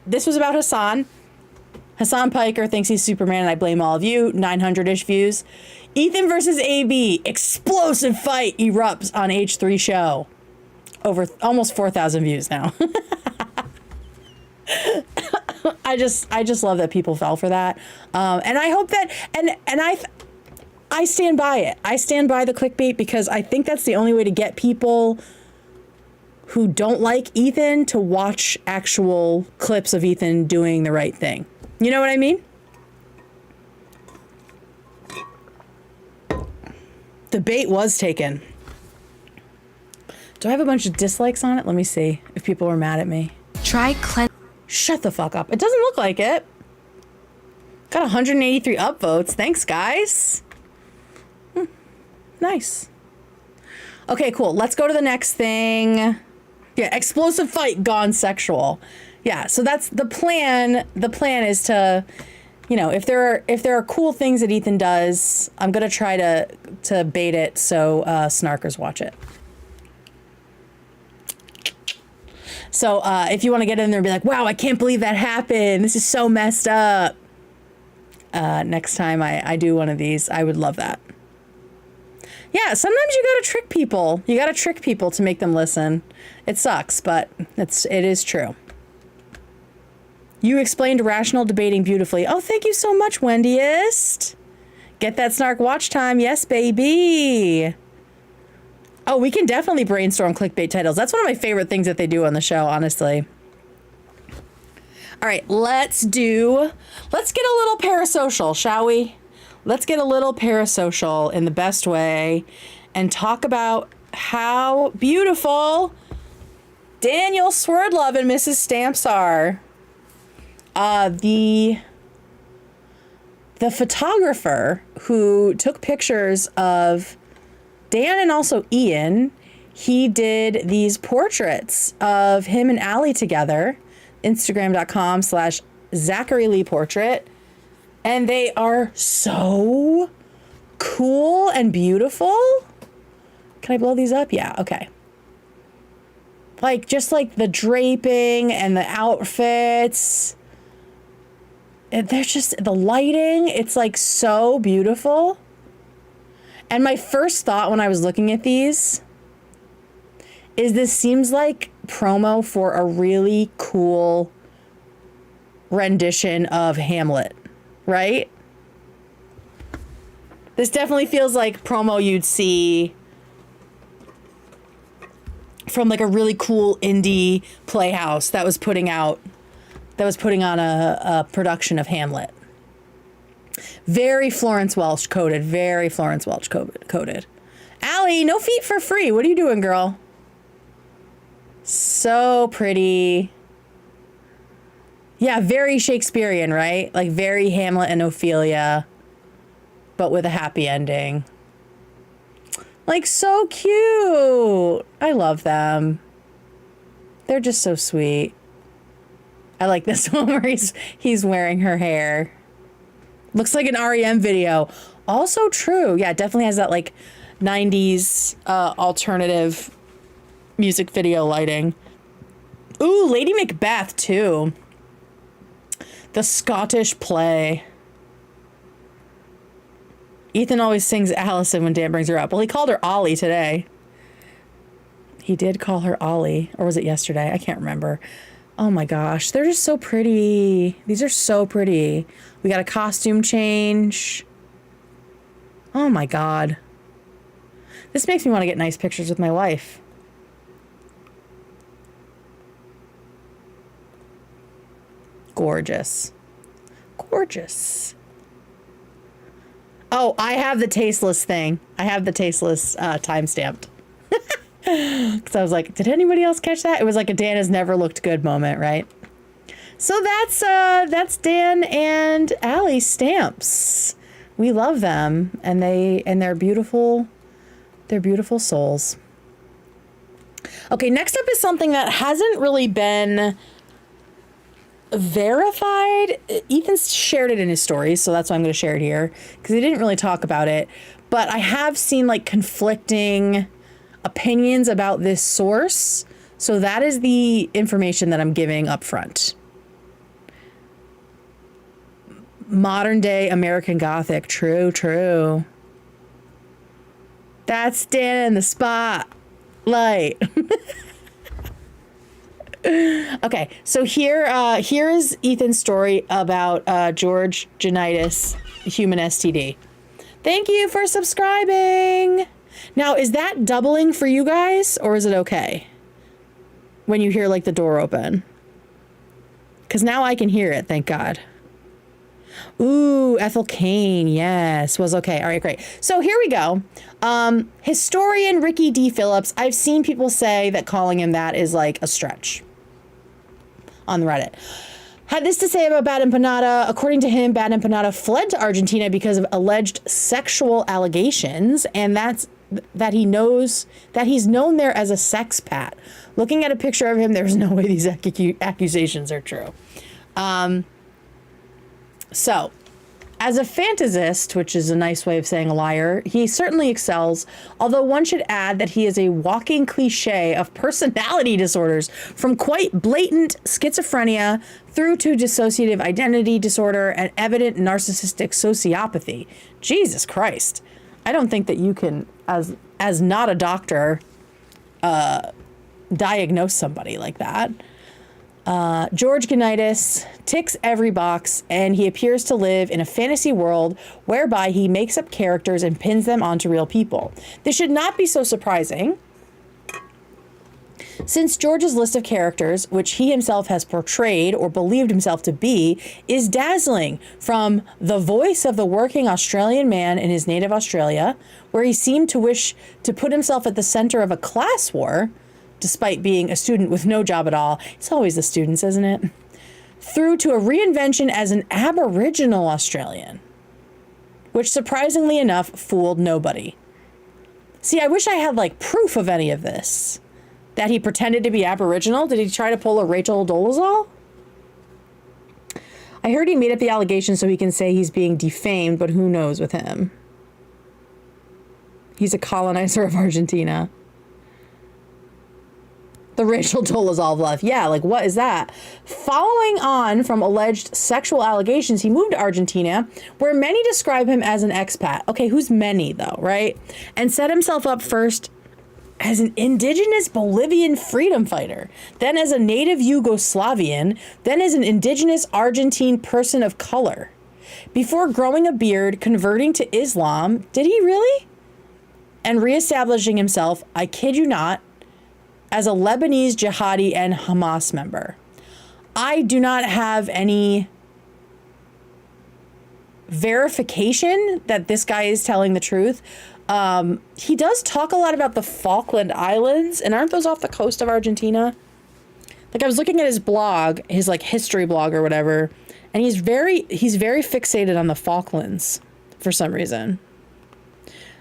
Hassan. Hassan Piker thinks he's Superman and I blame all of you. 900-ish views. Ethan versus AB. Explosive fight erupts on H3 show. Over almost 4,000 views now. I just love that people fell for that. And I hope that, and I stand by it. I stand by the clickbait because I think that's the only way to get people who don't like Ethan to watch actual clips of Ethan doing the right thing. You know what I mean? The bait was taken. Do I have a bunch of dislikes on it? Let me see if people were mad at me. Try cleanse. Shut the fuck up. It doesn't look like it. Got 183 upvotes. Thanks, guys. Nice. Okay, cool. Let's go to the next thing. Yeah, explosive fight gone sexual. Yeah, so that's the plan. The plan is to, you know, if there are cool things that Ethan does, I'm gonna try to bait it so snarkers watch it. So if you want to get in there and be like, wow, I can't believe that happened. This is so messed up. Next time I do one of these, I would love that. Yeah, sometimes you gotta trick people. You gotta trick people to make them listen. It sucks, but it is true. You explained rational debating beautifully. Oh, thank you so much, Wendyist. Get that snark watch time. Yes, baby. Oh, we can definitely brainstorm clickbait titles. That's one of my favorite things that they do on the show, honestly. All right, let's get a little parasocial, shall we? Let's get a little parasocial in the best way and talk about how beautiful Daniel Swerdlove and Mrs. Stamps are. The photographer who took pictures of Dan and also Ian, he did these portraits of him and Allie together, Instagram.com/ZacharyLeePortrait. And they are so cool and beautiful. Can I blow these up? Yeah, okay. Like, just like the draping and the outfits. They're just, the lighting, it's like so beautiful. And my first thought when I was looking at these is this seems like promo for a really cool rendition of Hamlet. Right? This definitely feels like promo you'd see from like a really cool indie playhouse that was putting on a production of Hamlet. Very Florence Welch coded. Very Florence Welch coded. Allie, no feet for free. What are you doing, girl? So pretty. Yeah, very Shakespearean, right? Like very Hamlet and Ophelia, but with a happy ending. Like so cute. I love them. They're just so sweet. I like this one where he's wearing her hair. Looks like an REM video. Also true. Yeah, it definitely has that like 90s alternative music video lighting. Ooh, Lady Macbeth too. The Scottish play. Ethan always sings Allison when Dan brings her up. Well, he called her Ollie today. He did call her Ollie. Or was it yesterday? I can't remember. Oh my gosh. They're just so pretty. These are so pretty. We got a costume change. Oh my God. This makes me want to get nice pictures with my wife. Gorgeous. Gorgeous. Oh, I have the tasteless thing. I have the tasteless time-stamped. Because I was like, did anybody else catch that? It was like a Dan has never looked good moment, right? So that's Dan and Allie stamps. We love them, and they're beautiful. They're beautiful souls. Okay, next up is something that hasn't really been verified. Ethan shared it in his stories, so that's why I'm going to share it here, because he didn't really talk about it. But I have seen like conflicting opinions about this source, so that is the information that I'm giving up front. Modern day American Gothic. True. That's Dan in the spotlight. Okay, so here is Ethan's story about George Janitis, human STD. Thank you for subscribing. Now, is that doubling for you guys, or is it okay when you hear like the door open? Because now I can hear it, thank God. Ooh, Ethel Kane, yes, was okay. All right, great. So here we go. Historian Ricky D. Phillips. I've seen people say that calling him that is like a stretch on the Reddit. Had this to say about Bad Empanada. According to him, Bad Empanada fled to Argentina because of alleged sexual allegations, and that he's known there as a sexpat. Looking at a picture of him, there's no way these accusations are true. So, as a fantasist, which is a nice way of saying a liar, he certainly excels, although one should add that he is a walking cliche of personality disorders, from quite blatant schizophrenia through to dissociative identity disorder and evident narcissistic sociopathy. Jesus Christ. I don't think that you can, as not a doctor, diagnose somebody like that. George Gonitis ticks every box, and he appears to live in a fantasy world whereby he makes up characters and pins them onto real people. This should not be so surprising, since George's list of characters, which he himself has portrayed or believed himself to be, is dazzling. From the voice of the working Australian man in his native Australia, where he seemed to wish to put himself at the center of a class war, despite being a student with no job at all. It's always the students, isn't it? Through to a reinvention as an Aboriginal Australian, which surprisingly enough fooled nobody. See, I wish I had like proof of any of this. That he pretended to be Aboriginal? Did he try to pull a Rachel Dolezal? I heard he made up the allegation so he can say he's being defamed, but who knows with him? He's a colonizer of Argentina. The Rachel Dolezal bluff. Yeah, like what is that? Following on from alleged sexual allegations, he moved to Argentina, where many describe him as an expat. Okay, who's many though, right? And set himself up first as an indigenous Bolivian freedom fighter, then as a native Yugoslavian, then as an indigenous Argentine person of color. Before growing a beard, converting to Islam, did he really? And reestablishing himself, I kid you not, as a Lebanese jihadi and Hamas member. I do not have any verification that this guy is telling the truth. He does talk a lot about the Falkland Islands, and aren't those off the coast of Argentina? Like I was looking at his blog, his like history blog or whatever, and he's very fixated on the Falklands for some reason.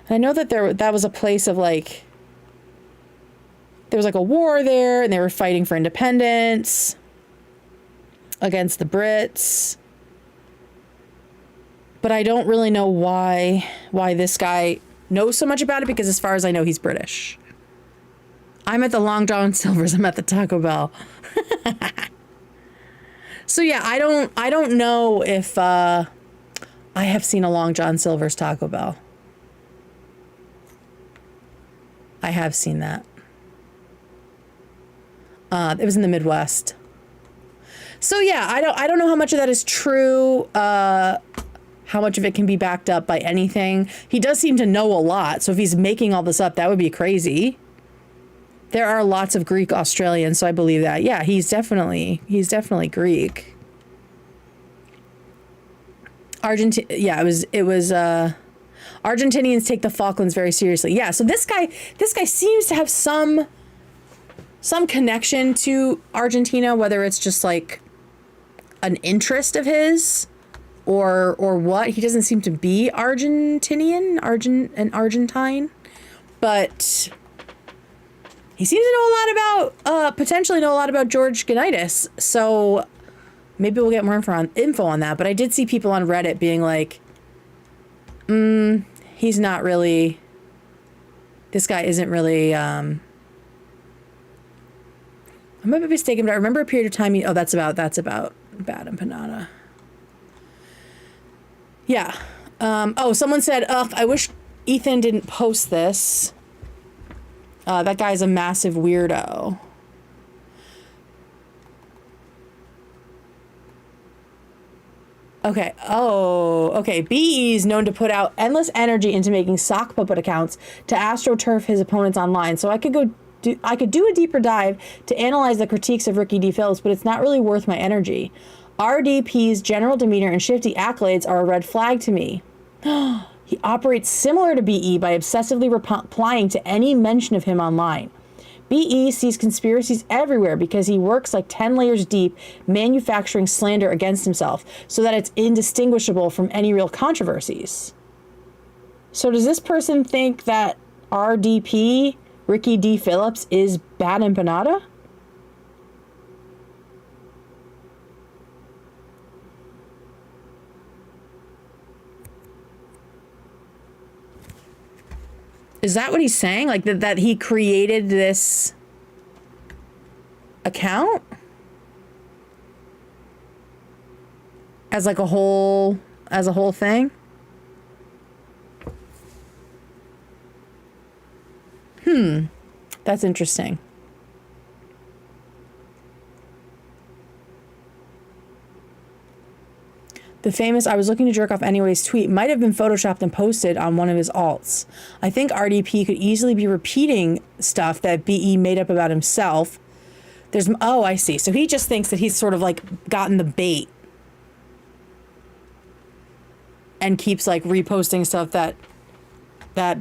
And I know that that was a place of like, there was like a war there, and they were fighting for independence against the Brits. But I don't really know why this guy knows so much about it, because as far as I know, he's British. I'm at the Long John Silver's. I'm at the Taco Bell. So yeah, I don't know if I have seen a Long John Silver's Taco Bell. I have seen that. It was in the Midwest. So yeah, I don't know how much of that is true. How much of it can be backed up by anything. He does seem to know a lot. So if he's making all this up, that would be crazy. There are lots of Greek Australians, so I believe that. Yeah, he's definitely Greek. Yeah, it was Argentinians take the Falklands very seriously. Yeah, so this guy seems to have some connection to Argentina, whether it's just like an interest of his or what. He doesn't seem to be Argentinian, Argentine, but he seems to know a lot about, potentially know a lot about George Gonitis. So maybe we'll get more info on that. But I did see people on Reddit being like, he's not really, this guy isn't really, I might be mistaken, but I remember a period of time, that's about Bad Empanada. Yeah. Someone said, I wish Ethan didn't post this. That guy's a massive weirdo. Okay. Oh, okay. BE is known to put out endless energy into making sock puppet accounts to astroturf his opponents online. So I could do a deeper dive to analyze the critiques of Ricky D. Phillips, but it's not really worth my energy. RDP's general demeanor and shifty accolades are a red flag to me. He operates similar to BE by obsessively replying to any mention of him online. BE sees conspiracies everywhere because he works like 10 layers deep, manufacturing slander against himself so that it's indistinguishable from any real controversies. So does this person think that RDP, Ricky D. Phillips, is bad empanada? Is that what he's saying? Like that he created this account as like a whole thing? That's interesting. The famous "I was looking to jerk off anyways" tweet might have been photoshopped and posted on one of his alts. I think RDP could easily be repeating stuff that BE made up about himself. Oh, I see. So he just thinks that he's sort of like gotten the bait and keeps like reposting stuff that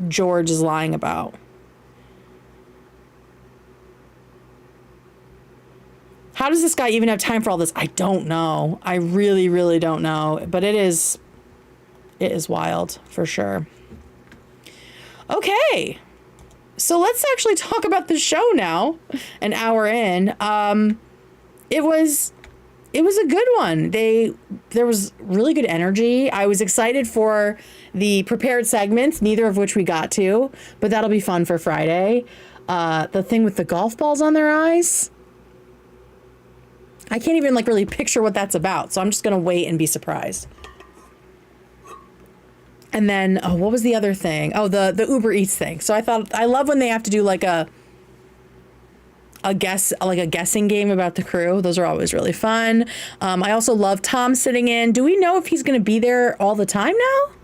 George is lying about. How does this guy even have time for all this? I don't know. I really, really don't know. But it is wild for sure. Okay. So let's actually talk about the show now. An hour in. It was a good one. There was really good energy. I was excited for the prepared segments, neither of which we got to, but that'll be fun for Friday. The thing with the golf balls on their eyes. I can't even like really picture what that's about, so I'm just gonna wait and be surprised. And then, what was the other thing? Oh, the Uber Eats thing. So I love when they have to do like a guessing game about the crew. Those are always really fun. I also love Tom sitting in. Do we know if he's gonna be there all the time now?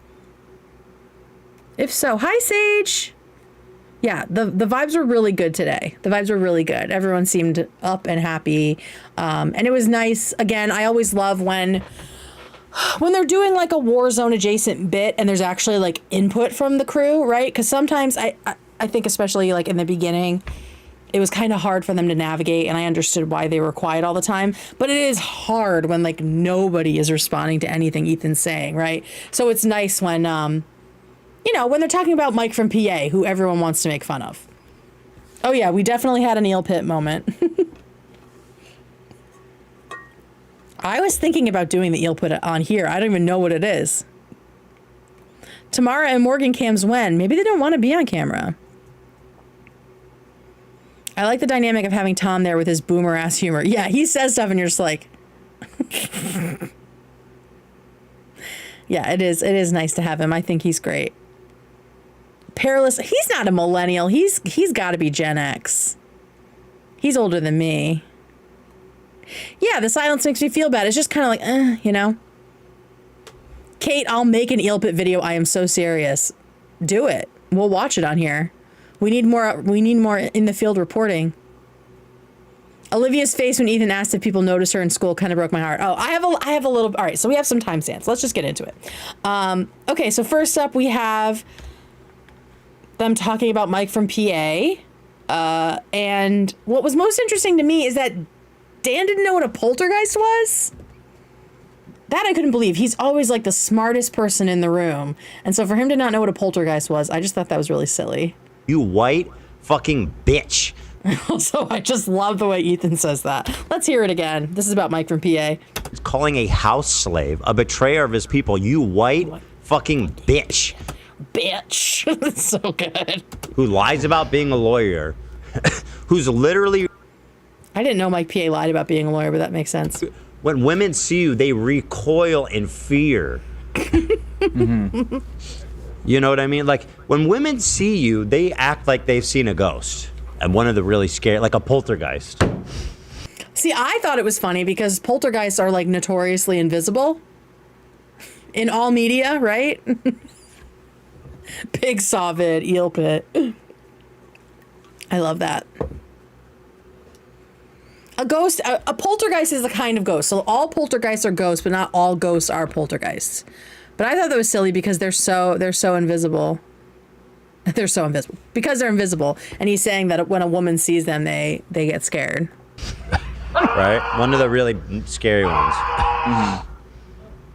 If so, hi Sage. Yeah, the vibes were really good today. The vibes were really good. Everyone seemed up and happy. And it was nice. Again, I always love when they're doing like a Warzone adjacent bit and there's actually like input from the crew, right? Because sometimes I think especially like in the beginning, it was kind of hard for them to navigate, and I understood why they were quiet all the time. But it is hard when like nobody is responding to anything Ethan's saying, right? So it's nice when when they're talking about Mike from PA, who everyone wants to make fun of. Oh yeah, we definitely had an eel pit moment. I was thinking about doing the eel pit on here. I don't even know what it is. Tamara and Morgan cams when? Maybe they don't want to be on camera. I like the dynamic of having Tom there with his boomer ass humor. Yeah, he says stuff and you're just like... Yeah, it is nice to have him. I think he's great. Perilous, he's not a millennial. He's got to be Gen X. He's older than me. Yeah, the silence makes me feel bad. It's just kind of like, Kate, I'll make an eel pit video. I am so serious. Do it. We'll watch it on here. We need more in the field reporting. Olivia's face when Ethan asked if people noticed her in school kind of broke my heart. Oh, I have a little. All right, so we have some timestamps. Let's just get into it. Okay, so first up we have them talking about Mike from PA. And what was most interesting to me is that Dan didn't know what a poltergeist was. That I couldn't believe. He's always like the smartest person in the room. And so for him to not know what a poltergeist was, I just thought that was really silly. You white fucking bitch. Also, I just love the way Ethan says that. Let's hear it again. This is about Mike from PA. He's calling a house slave a betrayer of his people. You white fucking bitch. Bitch. That's so good. Who lies about being a lawyer. Who's literally... I didn't know Mike PA lied about being a lawyer, but that makes sense. When women see you, they recoil in fear. Mm-hmm. You know what I mean? Like, when women see you, they act like they've seen a ghost. And one of the really scary, like a poltergeist. See, I thought it was funny because poltergeists are like notoriously invisible. in all media, right? Pig saw vid, eel pit. I love that. A ghost, a poltergeist is a kind of ghost. So all poltergeists are ghosts, but not all ghosts are poltergeists. But I thought that was silly because they're so invisible. They're so invisible because they're invisible. And he's saying that when a woman sees them, they get scared. Right? One of the really scary ones.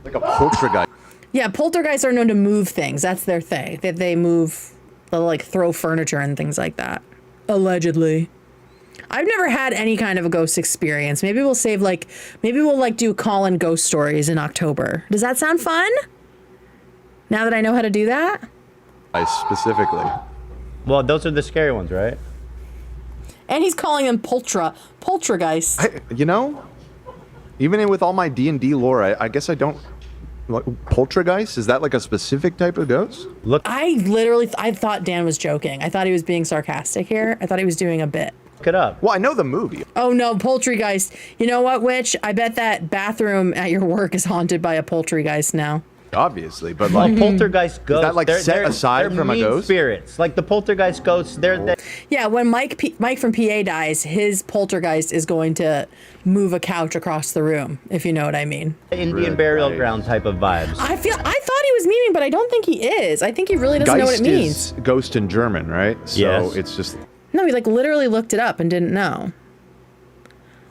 Like a poltergeist. Yeah, poltergeists are known to move things. That's their thing. That they move, they'll like throw furniture and things like that. Allegedly. I've never had any kind of a ghost experience. Maybe we'll do call-in ghost stories in October. Does that sound fun? Now that I know how to do that? Specifically. Well, those are the scary ones, right? And he's calling them poltergeists. Even with all my D&D lore, I guess I don't... Poltergeist? Is that like a specific type of ghost? Look I thought Dan was joking. I thought he was being sarcastic here. I thought he was doing a bit. it up. Well, I know the movie. Oh no, poltergeist. You know what, Witch? I bet that bathroom at your work is haunted by a poltergeist now. Obviously, but Well, like... poltergeist ghosts. Is that like set aside from a mean ghost? Spirits. Like the poltergeist ghosts, they're Yeah, when Mike from PA dies, his poltergeist is going to move a couch across the room, if you know what I mean. Indian burial ground type of vibes. I thought he was memeing, but I don't think he is. I think he really doesn't know what it means. Is ghost in German, right? So Yes. it's just... No, he like literally looked it up and didn't know,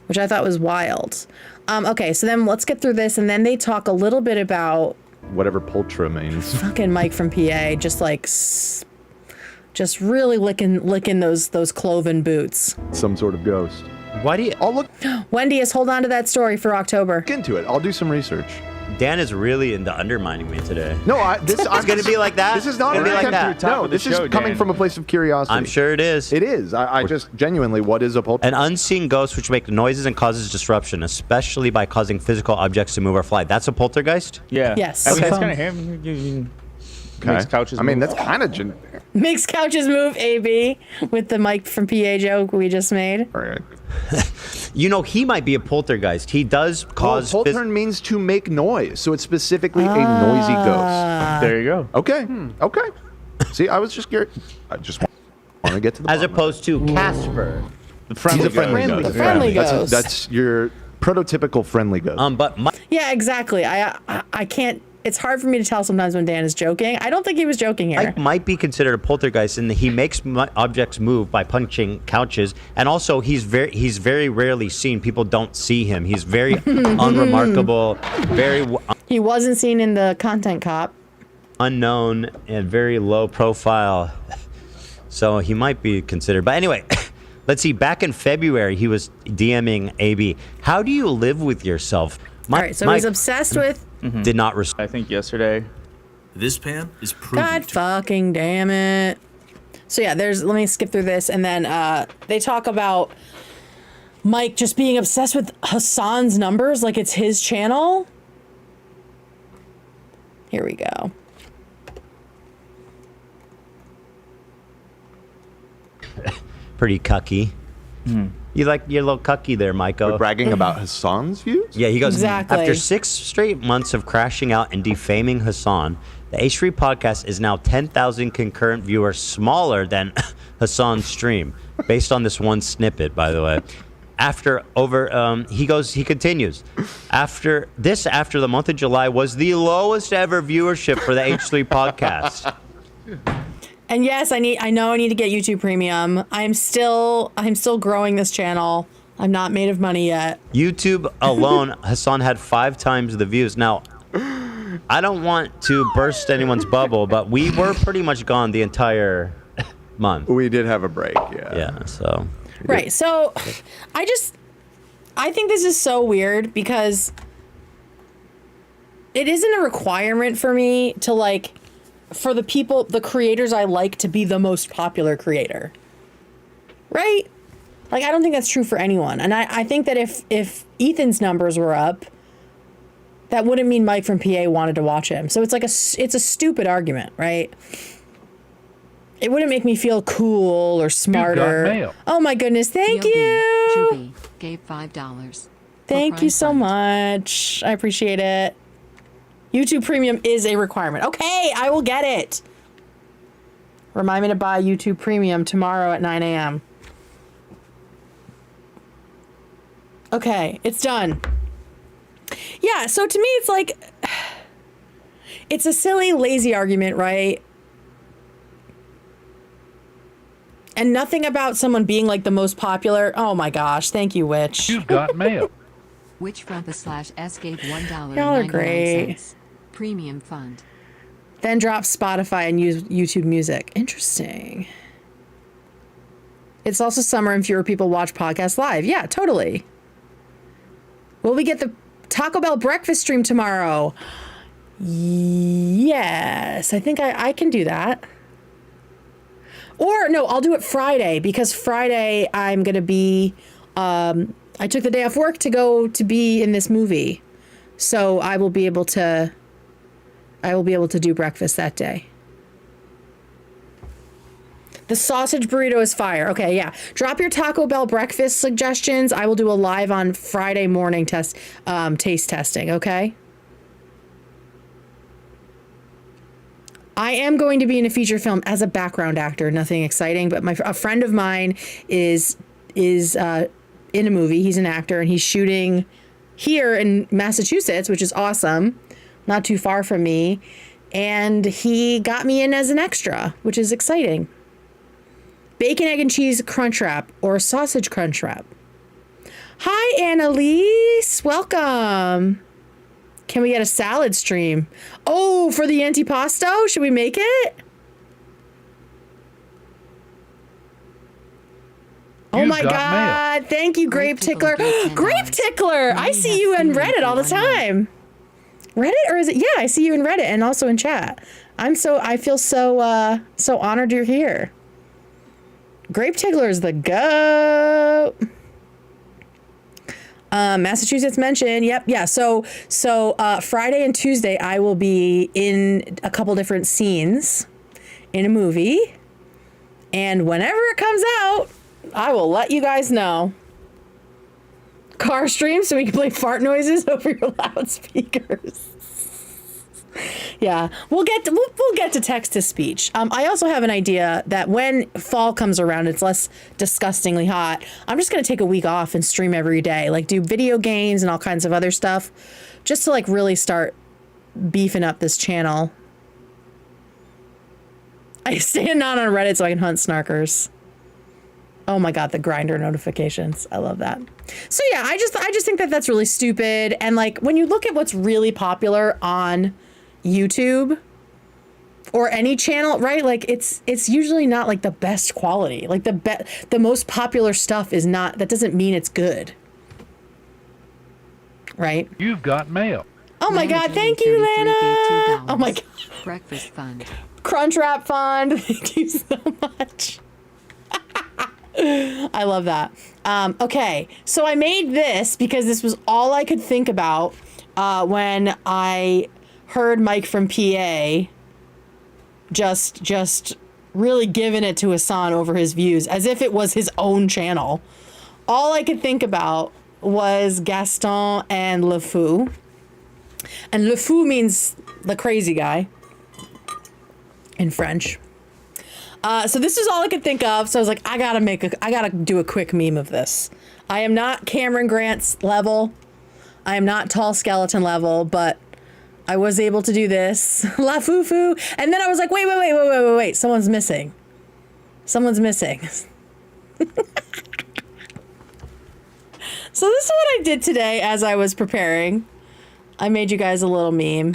which I thought was wild. Okay, so then let's get through this, and then they talk a little bit about whatever poltra means. fucking Mike from PA, just like, just really licking those cloven boots. Some sort of ghost. Why do you? I'll look Wendy, hold on to that story for October. into it. I'll do some research. Dan is really into undermining me today. No, I'm gonna be like that? This is not It's gonna be an like attempt that. to. No, this is coming from a place of curiosity. I'm sure it is. It is. I just genuinely, what is a poltergeist? An unseen ghost which makes noises and causes disruption, especially by causing physical objects to move or fly. That's a poltergeist? Yeah. Yes. I mean, Okay. it's kind of him. Makes couches I mean, move. that's kind of Makes couches move, AB, with the Mike from PA joke we just made. You know, he might be a poltergeist. He does cause... poltern means to make noise, so it's specifically a noisy ghost. There you go. Okay. Okay. See, I was just curious. I just want to get to the As bottom of opposed to Casper. The friendly He's a friendly ghost. ghost. Friendly ghost. That's your prototypical friendly ghost. But Yeah, exactly. I can't. It's hard for me to tell sometimes when Dan is joking. I don't think he was joking here. Mike might be considered a poltergeist in that he makes objects move by punching couches, and also he's very rarely seen. People don't see him. He's very unremarkable, He wasn't seen in the Content Cop. unknown, and very low profile. So he might be considered. But anyway, let's see. Back in February, he was DMing AB. How do you live with yourself? All right, so he's obsessed with. Did not respond. I think yesterday. This pan is proven God fucking damn it. So yeah, let me skip through this, and then they talk about Mike just being obsessed with Hassan's numbers, like it's his channel. Here we go. Pretty cucky. You like your little cucky there, Miko. We're bragging about Hassan's views? Yeah, he goes, Exactly. After 6 straight months of crashing out and defaming Hassan, the H3 podcast is now 10,000 concurrent viewers smaller than Hassan's stream, based on this one snippet, by the way. He continues, after the month of July was the lowest ever viewership for the H3 podcast. And yes, I know I need to get YouTube Premium. I'm still growing this channel. I'm not made of money yet. YouTube alone, Hassan had 5 times the views. Now, I don't want to burst anyone's bubble, but we were pretty much gone the entire month. We did have a break, yeah. Yeah, so. Right. So I think this is so weird because it isn't a requirement for me to like, for the creators I like to be the most popular creator. Right? Like, I don't think that's true for anyone. And I think that if Ethan's numbers were up, that wouldn't mean Mike from PA wanted to watch him. So it's like it's a stupid argument, right? It wouldn't make me feel cool or smarter. mail. Oh my goodness, thank you. Juby gave $5. Thank you so Prime Fund. much. I appreciate it. YouTube Premium is a requirement. Okay, I will get it. Remind me to buy YouTube Premium tomorrow at 9 a.m. Okay, it's done. Yeah, so to me, it's like, it's a silly, lazy argument, right? And nothing about someone being like the most popular. Oh my gosh, thank you, Witch. You've got mail. Witch/S gave $1.99. Y'all are great. Premium fund. Then drop Spotify and use YouTube Music. Interesting. It's also summer and fewer people watch podcasts live. Yeah, totally. Will we get the Taco Bell breakfast stream tomorrow? Yes, I think I can do that. Or no, I'll do it Friday because Friday I'm going to be, I took the day off work to go to be in this movie. So I will be able to do breakfast that day. The sausage burrito is fire. Okay, yeah. Drop your Taco Bell breakfast suggestions. I will do a live on Friday morning taste testing, okay? I am going to be in a feature film as a background actor, nothing exciting, but a friend of mine is in a movie. He's an actor and he's shooting here in Massachusetts, which is awesome. Not too far from me. And he got me in as an extra, which is exciting. Bacon, egg, and cheese crunch wrap or sausage crunch wrap. Hi, Annalise. Welcome. Can we get a salad stream? Oh, for the antipasto? Should we make it? Oh my God. Thank you, Grape Tickler. Grape Tickler. I see you in Reddit all the time. Reddit, or is it? Yeah, I see you in Reddit and also in chat. I feel so honored you're here. Grape Tickler is the GOAT. Massachusetts mentioned. Yep. Yeah. So Friday and Tuesday, I will be in a couple different scenes in a movie. And whenever it comes out, I will let you guys know. Car stream so we can play fart noises over your loudspeakers. Yeah, we'll get to text to speech. I also have an idea that when fall comes around, it's less disgustingly hot. I'm just gonna take a week off and stream every day, like do video games and all kinds of other stuff, just to like really start beefing up this channel. I stand on Reddit so I can hunt snarkers. Oh my God, the grinder notifications. I love that. So yeah, I just think that that's really stupid. And like when you look at what's really popular on YouTube or any channel, right? Like it's usually not like the best quality. Like the most popular stuff is not, that doesn't mean it's good. Right? You've got mail. Oh my God, thank you, Lana. Oh my God. Breakfast fund. Crunchwrap fund. Thank you so much. I love that. Okay, so I made this because this was all I could think about when I heard Mike from PA just really giving it to Hassan over his views as if it was his own channel. All I could think about was Gaston and Le Fou. And Le Fou means the crazy guy in French. So this is all I could think of. So I was like, I gotta do a quick meme of this. I am not Cameron Grant's level. I am not tall skeleton level, but I was able to do this. La foo foo. And then I was like, wait. Someone's missing. Someone's missing. So this is what I did today as I was preparing. I made you guys a little meme.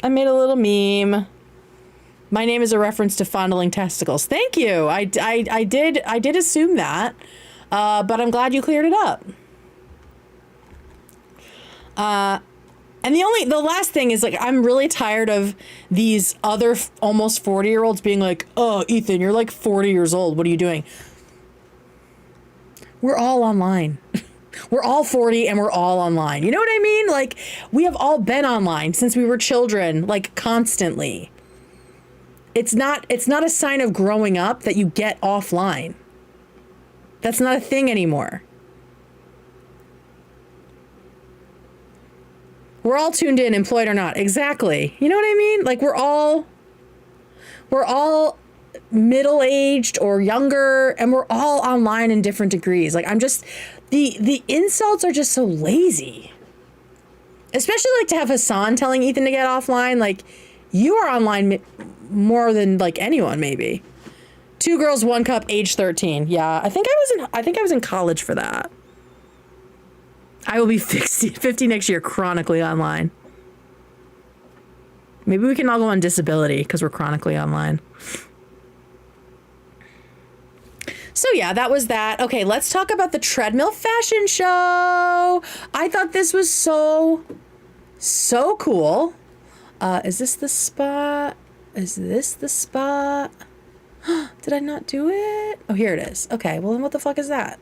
I made a little meme. My name is a reference to fondling testicles. Thank you. I did assume that, but I'm glad you cleared it up. And the last thing is, like, I'm really tired of these other almost 40-year-olds being like, oh, Ethan, you're like 40 years old. What are you doing? We're all online. We're all 40 and we're all online. You know what I mean? Like, we have all been online since we were children, like constantly. It's not a sign of growing up that you get offline. That's not a thing anymore. We're all tuned in, employed or not. Exactly. You know what I mean? Like we're all middle-aged or younger, and we're all online in different degrees. Like I'm just, the insults are just so lazy. Especially like to have Hassan telling Ethan to get offline. Like you are online more than like anyone maybe. 2 girls, 1 cup, age 13. Yeah, I think I was in college for that. I will be 50 next year, chronically online. Maybe we can all go on disability because we're chronically online. So yeah, that was that. Okay, let's talk about the treadmill fashion show. I thought this was so cool. Is this the spot? Is this the spot? Did I not do it? Oh, here it is. Okay, well then what the fuck is that?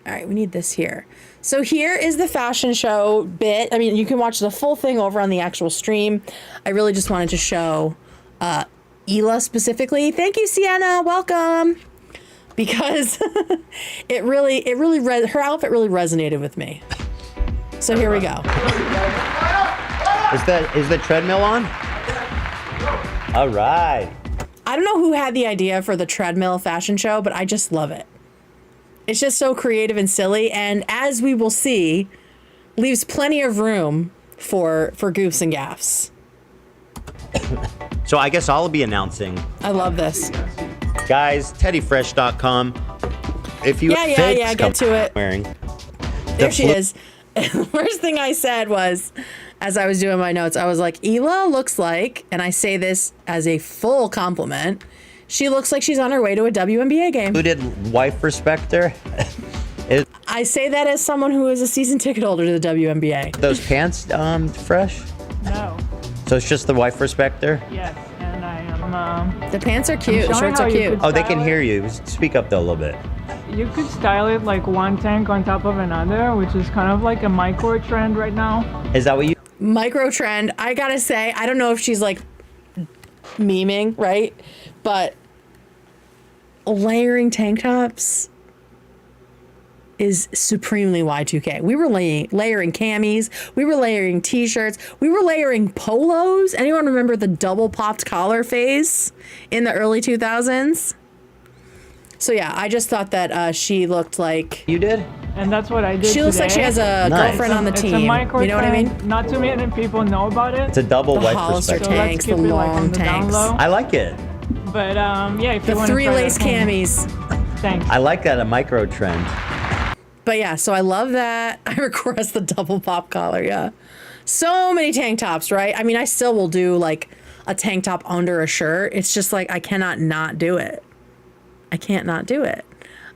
All right, we need this here. So here is the fashion show bit. I mean, you can watch the full thing over on the actual stream. I really just wanted to show Hila specifically. Thank you, Sienna. Welcome. Because her outfit really resonated with me. So here we go. Is the treadmill on? All right. I don't know who had the idea for the treadmill fashion show, but I just love it. It's just so creative and silly, and as we will see, leaves plenty of room for goofs and gaffs. So I guess I'll be announcing. I love this. Guys, teddyfresh.com. If you yeah, get to it. Wearing. There she is. The first thing I said was, as I was doing my notes, I was like, Hila looks like, and I say this as a full compliment, she looks like she's on her way to a WNBA game. Who did wife respect her? I say that as someone who is a season ticket holder to the WNBA. Those pants fresh? No. So it's just the wife respecter? Yes, and I am. The pants are cute. The shorts are cute. Oh, they can hear you. Speak up though a little bit. You could style it like one tank on top of another, which is kind of like a micro trend right now. Is that what you? Micro trend. I gotta say, I don't know if she's like memeing, right? But layering tank tops is supremely Y2K. We were layering camis. We were layering t-shirts. We were layering polos. Anyone remember the double popped collar phase in the early 2000s? So yeah, I just thought that she looked like... You did? And that's what I did She looks today. like she has a girlfriend on the team. It's a micro you know what I mean? trend. Not too many people know about it. It's a double The wife Hollister respecter. tanks, the long tanks. I like it. But yeah, if you The want to three try lace that, camis. Thanks. I like that, a micro trend. But yeah, so I love that. I request the double pop collar, yeah. So many tank tops, right? I mean, I still will do like a tank top under a shirt. It's just like, I cannot not do it. I can't not do it.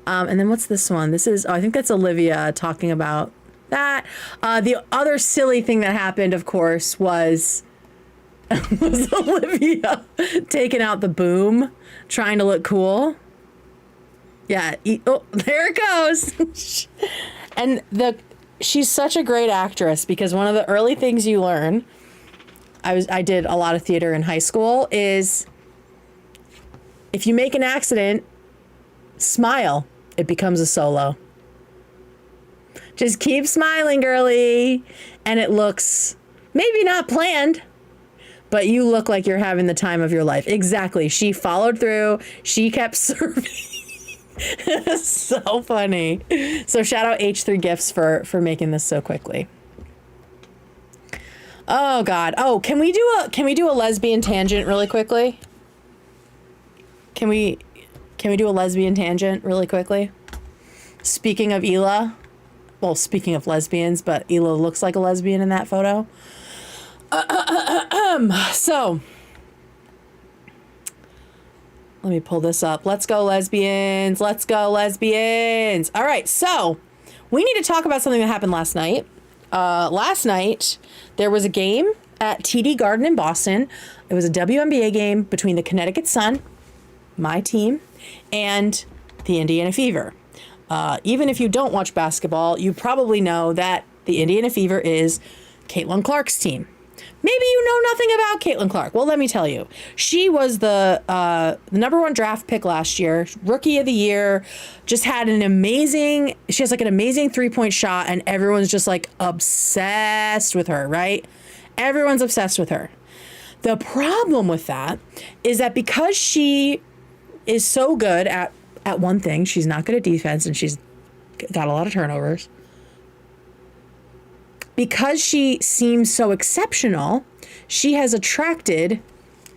And then what's this one? This is, I think that's Olivia talking about that. The other silly thing that happened, of course, was Olivia taking out the boom, trying to look cool. Yeah. Oh, there it goes. And she's such a great actress because one of the early things you learn, I did a lot of theater in high school, is if you make an accident, smile. It becomes a solo. Just keep smiling, girly. And it looks maybe not planned, but you look like you're having the time of your life. Exactly. She followed through. She kept serving. So funny. So shout out H3 Gifts for making this so quickly. Oh God. Oh, can we do a lesbian tangent really quickly? Can we do a lesbian tangent really quickly? Speaking of Hila, well, speaking of lesbians, but Hila looks like a lesbian in that photo. So, let me pull this up. Let's go lesbians. Let's go lesbians. All right, so we need to talk about something that happened last night. Last night, there was a game at TD Garden in Boston. It was a WNBA game between the Connecticut Sun, my team, and the Indiana Fever. Even if you don't watch basketball, you probably know that the Indiana Fever is Caitlin Clark's team. Maybe you know nothing about Caitlin Clark. Well, let me tell you. She was the number 1 draft pick last year, rookie of the year, just had she has like an amazing 3-point shot, and everyone's just like obsessed with her, right? Everyone's obsessed with her. The problem with that is that because she is so good at one thing, she's not good at defense, and she's got a lot of turnovers. Because she seems so exceptional, she has attracted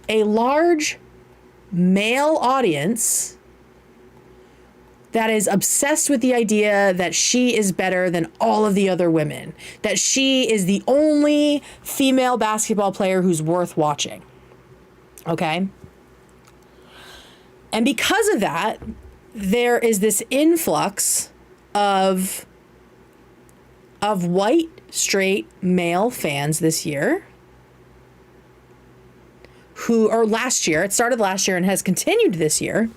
a large male audience that is obsessed with the idea that she is better than all of the other women, that she is the only female basketball player who's worth watching. Okay? And because of that, there is this influx of white, straight male fans this year it started last year and has continued this year.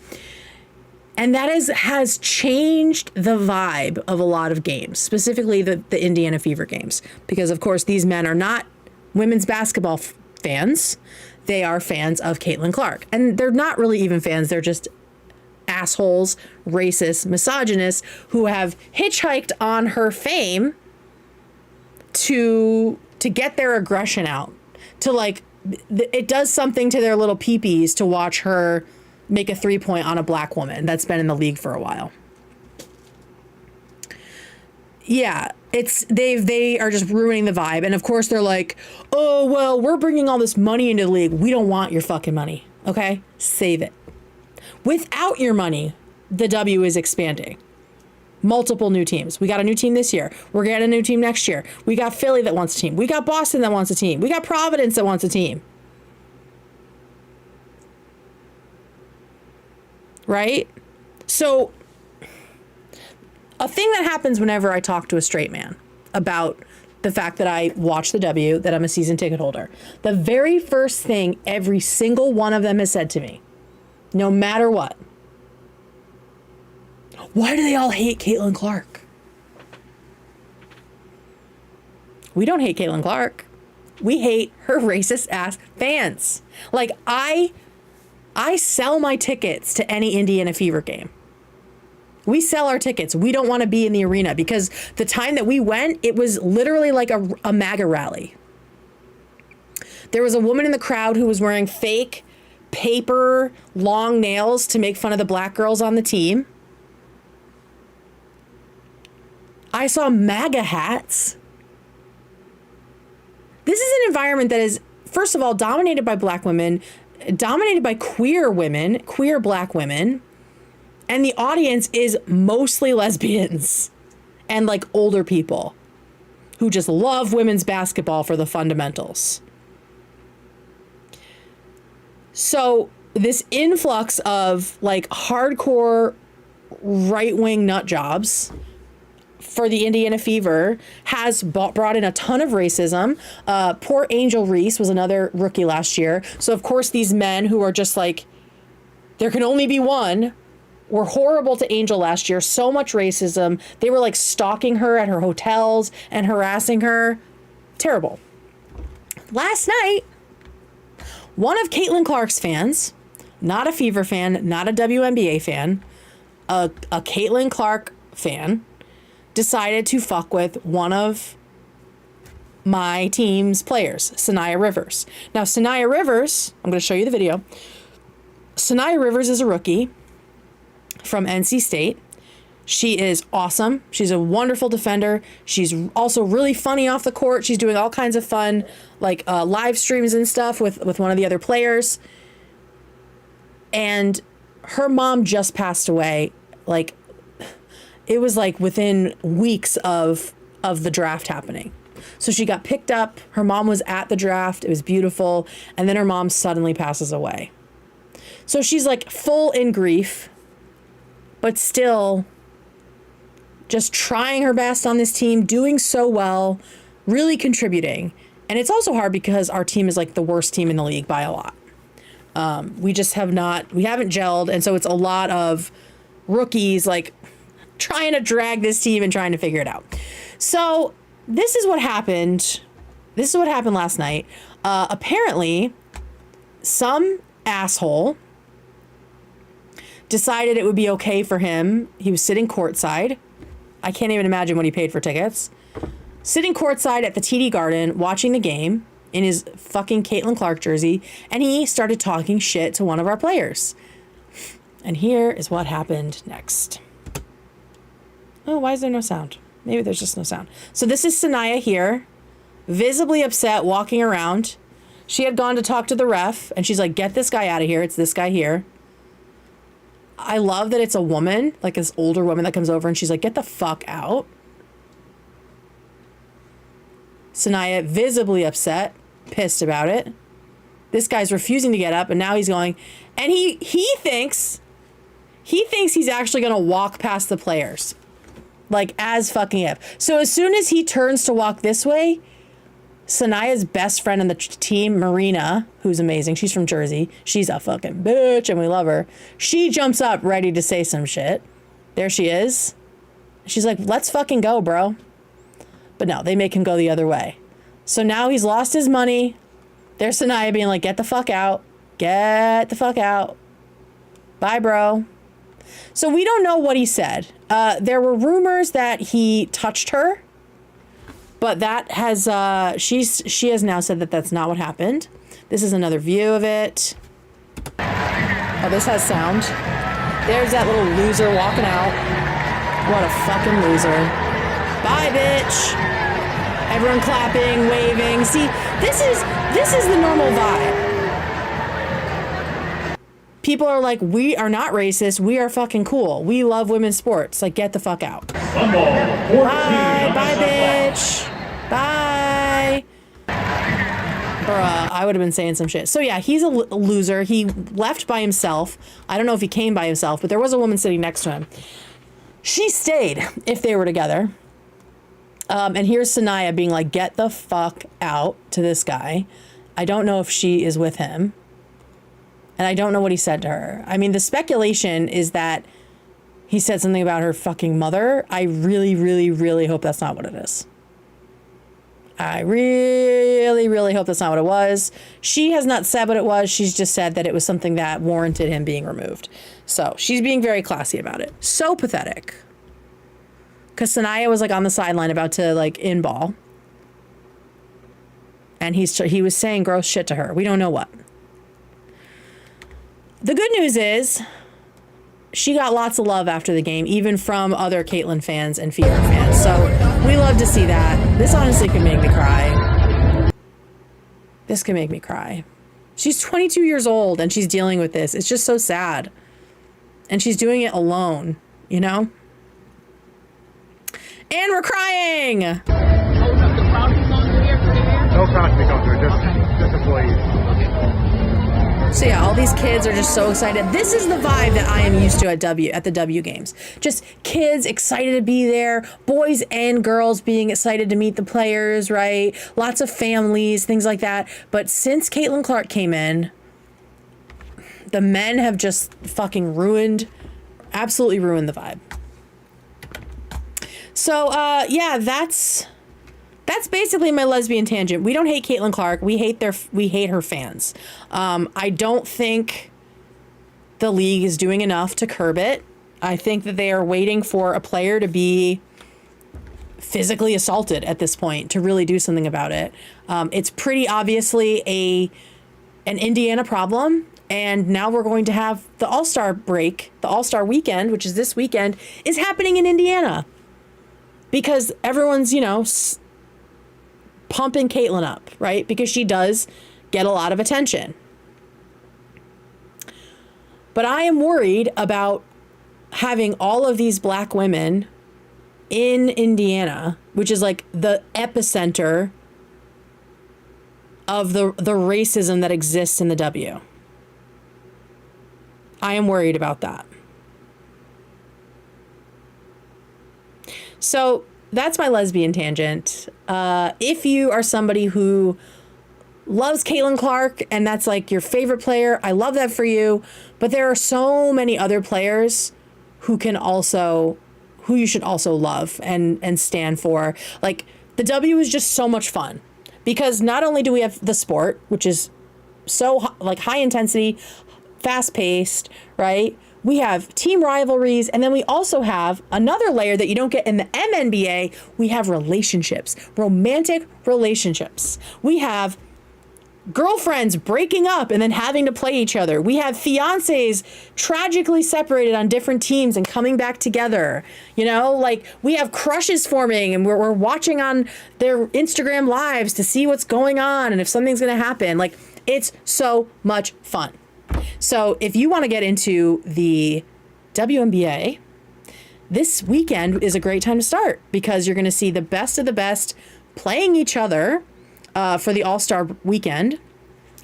And that has changed the vibe of a lot of games, specifically the Indiana Fever games. Because, of course, these men are not women's basketball fans. They are fans of Caitlin Clark. And they're not really even fans. They're just assholes, racist, misogynists who have hitchhiked on her fame to get their aggression out. To like, it does something to their little peepees to watch her make a 3-point on a black woman that's been in the league for a while. Yeah, they are just ruining the vibe. And of course they're like, oh, well, we're bringing all this money into the league. We don't want your fucking money. Okay? Save it. Without your money, the W is expanding. Multiple new teams. We got a new team this year. We're getting a new team next year. We got Philly that wants a team. We got Boston that wants a team. We got Providence that wants a team. Right? So, a thing that happens whenever I talk to a straight man about the fact that I watch the W, that I'm a season ticket holder, the very first thing every single one of them has said to me, no matter what, why do they all hate Caitlin Clark? We don't hate Caitlin Clark. We hate her racist ass fans. Like, I sell my tickets to any Indiana Fever game. We sell our tickets. We don't want to be in the arena because the time that we went, it was literally like a MAGA rally. There was a woman in the crowd who was wearing fake paper long nails to make fun of the black girls on the team. I saw MAGA hats. This is an environment that is, first of all, dominated by black women, dominated by queer women, queer black women, and the audience is mostly lesbians and like older people who just love women's basketball for the fundamentals. So this influx of like hardcore right-wing nut jobs for the Indiana Fever has brought in a ton of racism. Poor Angel Reese was another rookie last year. So of course these men who are just like, there can only be one, were horrible to Angel last year. So much racism. They were like stalking her at her hotels and harassing her. Terrible. Last night, one of Caitlin Clark's fans, not a Fever fan, not a WNBA fan, a Caitlin Clark fan, decided to fuck with one of my team's players, Sanaya Rivers. Now, Sanaya Rivers, I'm going to show you the video. Sanaya Rivers is a rookie from NC State. She is awesome. She's a wonderful defender. She's also really funny off the court. She's doing all kinds of fun, like live streams and stuff with one of the other players. And her mom just passed away. Like, it was like within weeks of the draft happening. So she got picked up. Her mom was at the draft. It was beautiful. And then her mom suddenly passes away. So she's like full in grief, but still just trying her best on this team, doing so well, really contributing. And it's also hard because our team is like the worst team in the league by a lot. We haven't gelled. And so it's a lot of rookies like trying to drag this team and trying to figure it out. So this is what happened this is what happened last night. Apparently, some asshole decided it would be okay for him. He was sitting courtside. I can't even imagine what he paid for tickets. Sitting courtside at the TD Garden, watching the game in his fucking Caitlin Clark jersey, and he started talking shit to one of our players. And here is what happened next. Oh, why is there no sound? Maybe there's just no sound. So this is Sanaya here, visibly upset, walking around. She had gone to talk to the ref, and she's like, get this guy out of here. It's this guy here. I love that it's a woman, like this older woman that comes over, and she's like, get the fuck out. Sanaya visibly upset, pissed about it. This guy's refusing to get up, and now he's going, and he thinks he's actually going to walk past the players. Like, as fucking if. So as soon as he turns to walk this way, Sanaya's best friend on the team, Marina, who's amazing, she's from Jersey, she's a fucking bitch and we love her. She jumps up ready to say some shit. There she is. She's like, let's fucking go, bro. But no, they make him go the other way. So now he's lost his money. There's Sanaya being like, get the fuck out. Get the fuck out. Bye, bro. So we don't know what he said. There were rumors that he touched her, but that has she has now said that that's not what happened. This is another view of it. Oh, this has sound. There's that little loser walking out. What a fucking loser. Bye, bitch. Everyone clapping, waving. See, this is the normal vibe. People are like, we are not racist. We are fucking cool. We love women's sports. Like, get the fuck out. Bye. Bye, bitch. Bye. Bruh, I would have been saying some shit. So yeah, he's a loser. He left by himself. I don't know if he came by himself, but there was a woman sitting next to him. She stayed if they were together. And here's Sanaya being like, get the fuck out to this guy. I don't know if she is with him. And I don't know what he said to her. I mean, the speculation is that he said something about her fucking mother. I really, really, really hope that's not what it is. I really, really hope that's not what it was. She has not said what it was. She's just said that it was something that warranted him being removed. So she's being very classy about it. So pathetic. Because Sanaya was like on the sideline about to like in ball. And he was saying gross shit to her. We don't know what. The good news is she got lots of love after the game, even from other Caitlyn fans and Fever fans. So we love to see that. This honestly can make me cry. This can make me cry. She's 22 years old and she's dealing with this. It's just so sad. And she's doing it alone, you know? And we're crying! No cost to come through, just employees. So yeah, all these kids are just so excited. This is the vibe that I am used to at the W games. Just kids excited to be there, boys and girls being excited to meet the players, right? Lots of families, things like that. But since Caitlin Clark came in, the men have just fucking absolutely ruined the vibe. So yeah, that's basically my lesbian tangent. We don't hate Caitlin Clark. We hate her fans. I don't think the league is doing enough to curb it. I think that they are waiting for a player to be physically assaulted at this point to really do something about it. It's pretty obviously an Indiana problem. And now we're going to have the All-Star break, the All-Star weekend, which is this weekend, is happening in Indiana. Because everyone's, pumping Caitlyn up, right? Because she does get a lot of attention. But I am worried about having all of these black women in Indiana, which is like the epicenter of the racism that exists in the W. I am worried about that. So that's my lesbian tangent. If you are somebody who loves Caitlin Clark and that's like your favorite player, I love that for you. But there are so many other players who you should also love and stand for. Like, the W is just so much fun. because not only do we have the sport, which is so high intensity, fast paced, right? We have team rivalries, and then we also have another layer that you don't get in the MNBA. We have relationships, romantic relationships. We have girlfriends breaking up and then having to play each other. We have fiancés tragically separated on different teams and coming back together. You know, like we have crushes forming, and we're watching on their Instagram lives to see what's going on and if something's going to happen. Like, it's so much fun. So if you want to get into the WNBA, this weekend is a great time to start, because you're going to see the best of the best playing each other for the All-Star weekend.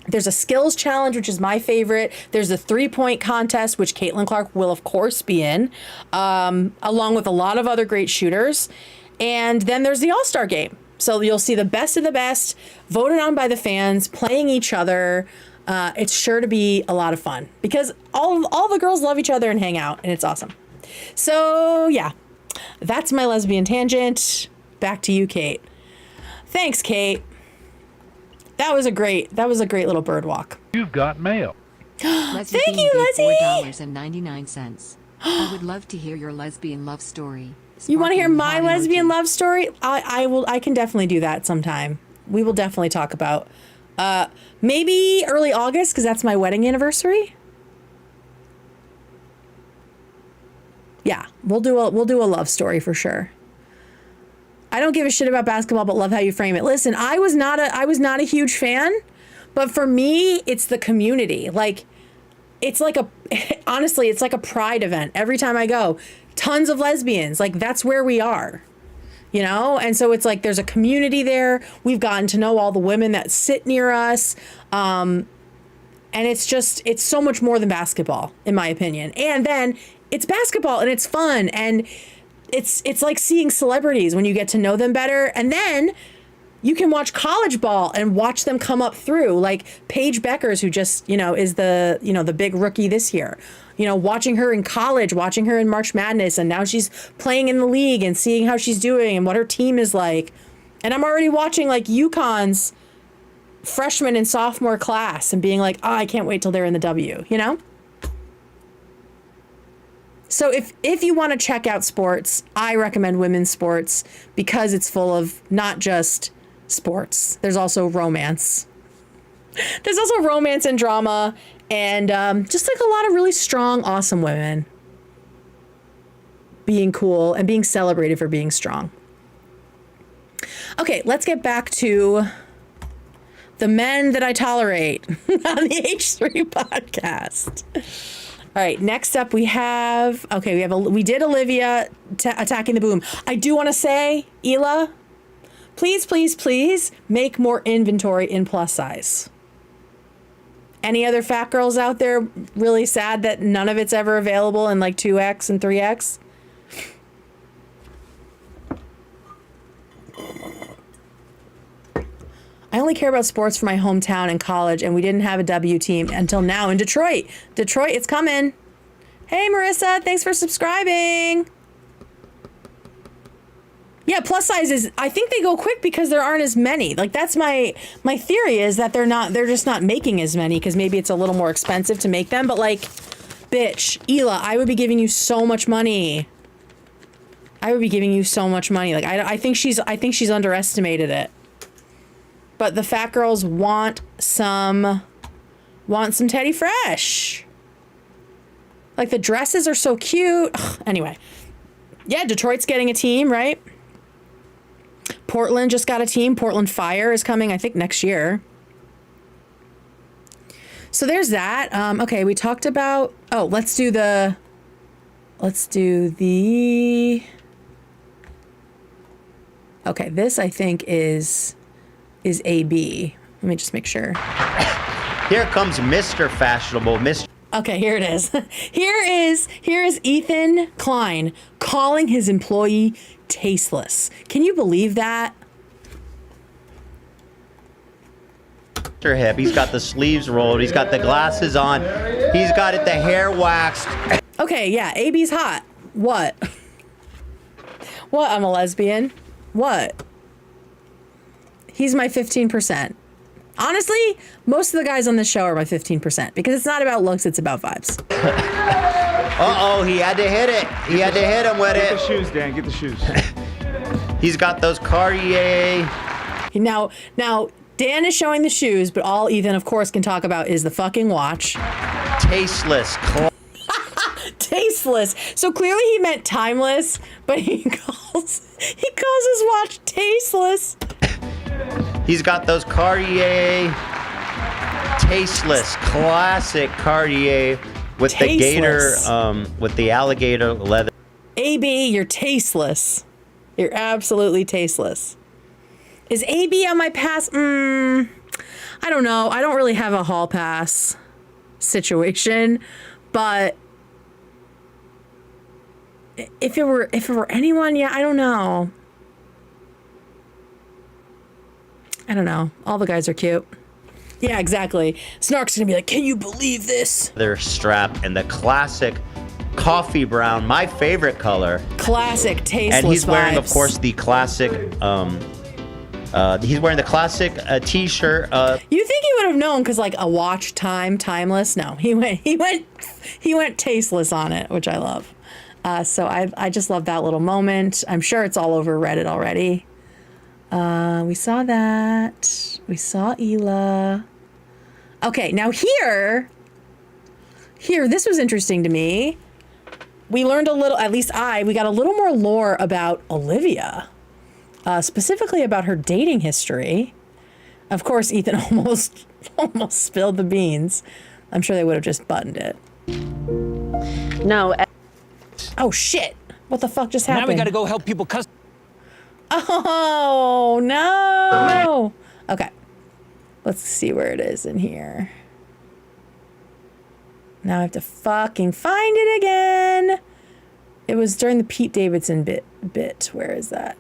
There's a skills challenge, which is my favorite. There's a 3-point contest, which Caitlin Clark will, of course, be in, along with a lot of other great shooters. And then there's the All-Star game. So you'll see the best of the best voted on by the fans playing each other. It's sure to be a lot of fun, because all the girls love each other and hang out, and it's awesome. So yeah, that's my lesbian tangent. Back to you, Kate. Thanks, Kate. That was a great little bird walk. You've got mail. Thank you, Leslie. $4.99. I would love to hear your lesbian love story. You want to hear my Sparkling hot lesbian emoji. love story? I can definitely do that sometime. We will definitely talk about maybe early August, because that's my wedding anniversary. Yeah, we'll do a love story for sure. I don't give a shit about basketball, but love how you frame it. Listen, I was not a huge fan, but for me, it's the community. Like, honestly, it's like a pride event. Every time I go, tons of lesbians. Like, that's where we are, you know? And so it's like, there's a community there. We've gotten to know all the women that sit near us. And it's so much more than basketball, in my opinion. And then it's basketball and it's fun. And it's like seeing celebrities when you get to know them better. And then you can watch college ball and watch them come up through, like Paige Beckers, who just, is the big rookie this year. Watching her in college, watching her in March Madness, and now she's playing in the league and seeing how she's doing and what her team is like. And I'm already watching like UConn's freshman and sophomore class and being like, oh, I can't wait till they're in the W, So if you want to check out sports, I recommend women's sports, because it's full of not just sports. There's also romance. There's also romance and drama, and just like a lot of really strong, awesome women being cool and being celebrated for being strong. Okay, let's get back to the men that I tolerate on the H3 podcast. All right, next up we did Olivia attacking the boom. I do want to say, Hila, please, please, please make more inventory in plus size. Any other fat girls out there really sad that none of it's ever available in like 2X and 3X? I only care about sports for my hometown and college, and we didn't have a W team until now in Detroit. Detroit, it's coming. Hey, Marissa, thanks for subscribing. Yeah, plus sizes, I think they go quick because there aren't as many. Like, that's my theory, is that they're just not making as many because maybe it's a little more expensive to make them. But like, bitch, Hila, I would be giving you so much money. I would be giving you so much money. Like, I think she's underestimated it. But the fat girls want some Teddy Fresh. Like, the dresses are so cute. Ugh, anyway. Yeah, Detroit's getting a team, right? Portland just got a team. Portland Fire is coming, I think, next year. So there's that. Okay, we talked about... Oh, let's do the... Okay, this, I think, is AB. Let me just make sure. Here comes Mr. Fashionable. Okay, here it is. Here is Ethan Klein calling his employee tasteless. Can you believe that? Mr. Hip. He's got the sleeves rolled. He's got the glasses on. He's got the hair waxed. Okay, yeah, AB's hot. What? What? I'm a lesbian. What? He's my 15%. Honestly, most of the guys on this show are my 15% because it's not about looks, it's about vibes. Uh-oh, he had to hit it. He had to hit him with Get it. the shoes, Dan. Get the shoes. He's got those Cartier. Now, Dan is showing the shoes, but all Ethan, of course, can talk about is the fucking watch. Tasteless. Tasteless. So clearly he meant timeless, but he calls his watch tasteless. He's got those Cartier. Tasteless. Classic Cartier with the gator, with the alligator leather. AB, you're tasteless. You're absolutely tasteless. Is AB on my pass? I don't know. I don't really have a hall pass situation, but if it were anyone, yeah, I don't know. I don't know. All the guys are cute. Yeah, exactly. Snark's gonna be like, can you believe this? Their strap and the classic coffee brown, my favorite color. Classic tasteless. And he's wearing, of vibes. course, the classic. He's wearing the classic t-shirt. You think he would have known because like a watch timeless? No, he went tasteless on it, which I love. So I just love that little moment. I'm sure it's all over Reddit already. We saw that. We saw Hila. Okay, now here, this was interesting to me. We learned a little, at least we got a little more lore about Olivia, specifically about her dating history. Of course, Ethan almost spilled the beans. I'm sure they would have just buttoned it. No. Oh shit! What the fuck just happened? Now we gotta go help people Oh no! Okay, let's see where it is in here. Now I have to fucking find it again. It was during the Pete Davidson bit. Where is that?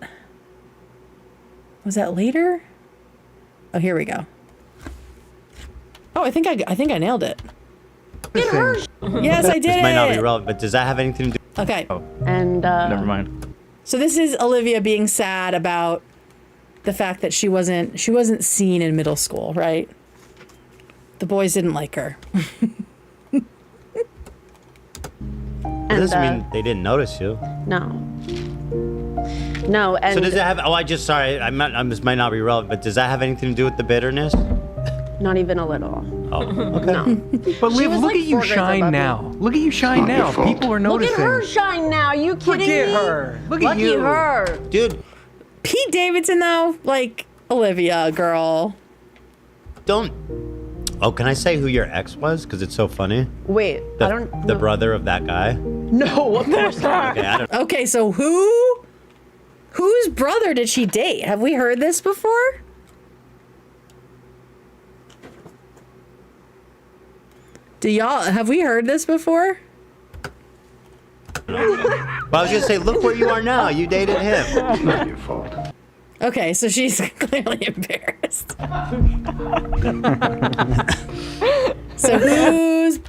Was that later? Oh, here we go. Oh, I think I nailed it. Yes, I did This it. might not be relevant, but does that have anything to do? Okay. And Never mind. So this is Olivia being sad about the fact that she wasn't seen in middle school, right? The boys didn't like her. It doesn't mean they didn't notice you. No, and So does it have? Oh, this might not be relevant, but does that have anything to do with the bitterness? not even a little. Oh, okay. No. But She Liv, was look like at you 4 grades shine above me. now. Look at you shine now. People are Look noticing. at her shine now. You kidding Look at me? her. Look at Lucky you. her. Dude, Pete Davidson though, like Olivia, girl. don't. Oh, can I say who your ex was? Because it's so funny. Wait, The, I don't. the brother of that guy. No, of course not. Okay, I don't. Okay, so whose brother did she date? Have we heard this before? Have we heard this before? But I was gonna say, look where you are now. You dated him. It's not your fault. Okay, so she's clearly embarrassed. So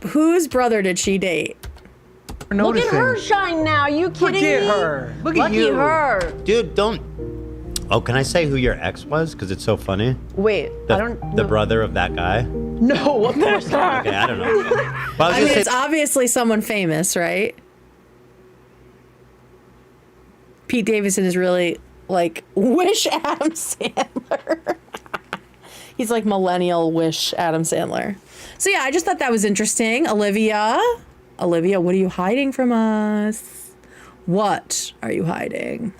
whose brother did she date? Look at her shine now. You kidding Look at me? her. Look at Lucky you. her. Dude, don't. Oh, can I say who your ex was? Because it's so funny. Wait, The, I don't. the brother of that guy. No, of course not. Okay, I don't know. But I was I gonna mean, say, it's obviously someone famous, right? Pete Davidson is really like Wish Adam Sandler. He's like millennial Wish Adam Sandler. So yeah, I just thought that was interesting. Olivia, what are you hiding from us? What are you hiding?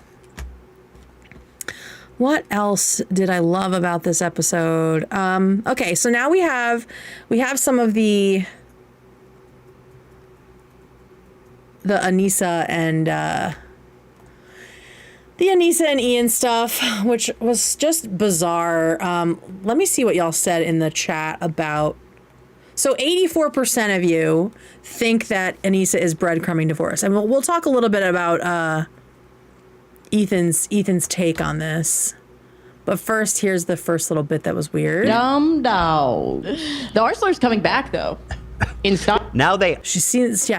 What else did I love about this episode? Okay, so now we have some of the Anisa and Ian stuff, which was just bizarre. Let me see what y'all said in the chat about. So 84% of you think that Anisa is breadcrumbing divorce, and we'll talk a little bit about Ethan's take on this. But first, here's the first little bit that was weird. Dumb dog. The Arsenal's coming back though. In stock. now they She seems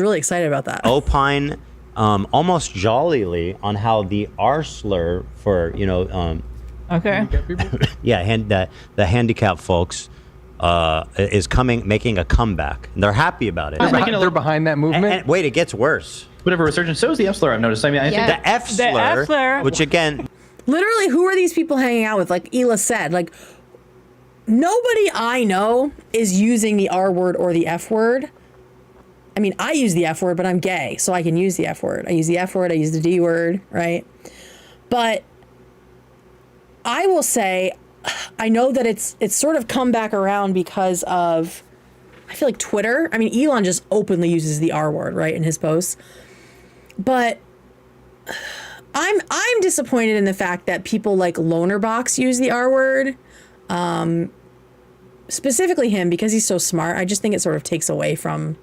really excited about that. opine almost jollily on how the Arsler for Okay. Yeah, the handicapped folks is making a comeback. And they're happy about it. They're behind that movement. And wait, it gets worse. Whatever resurgence. So is the F slur. I've noticed. I mean, I think The F slur, which again, literally, who are these people hanging out with? Like Hila said, like nobody I know is using the R word or the F word. I mean, I use the F word, but I'm gay, so I can use the F word. I use the F word. I use the D word, right? But I will say, I know that it's sort of come back around because of, I feel like Twitter. I mean, Elon just openly uses the R word, right, in his posts. But I'm disappointed in the fact that people like Lonerbox use the R word. Specifically him, because he's so smart. I just think it sort of takes away from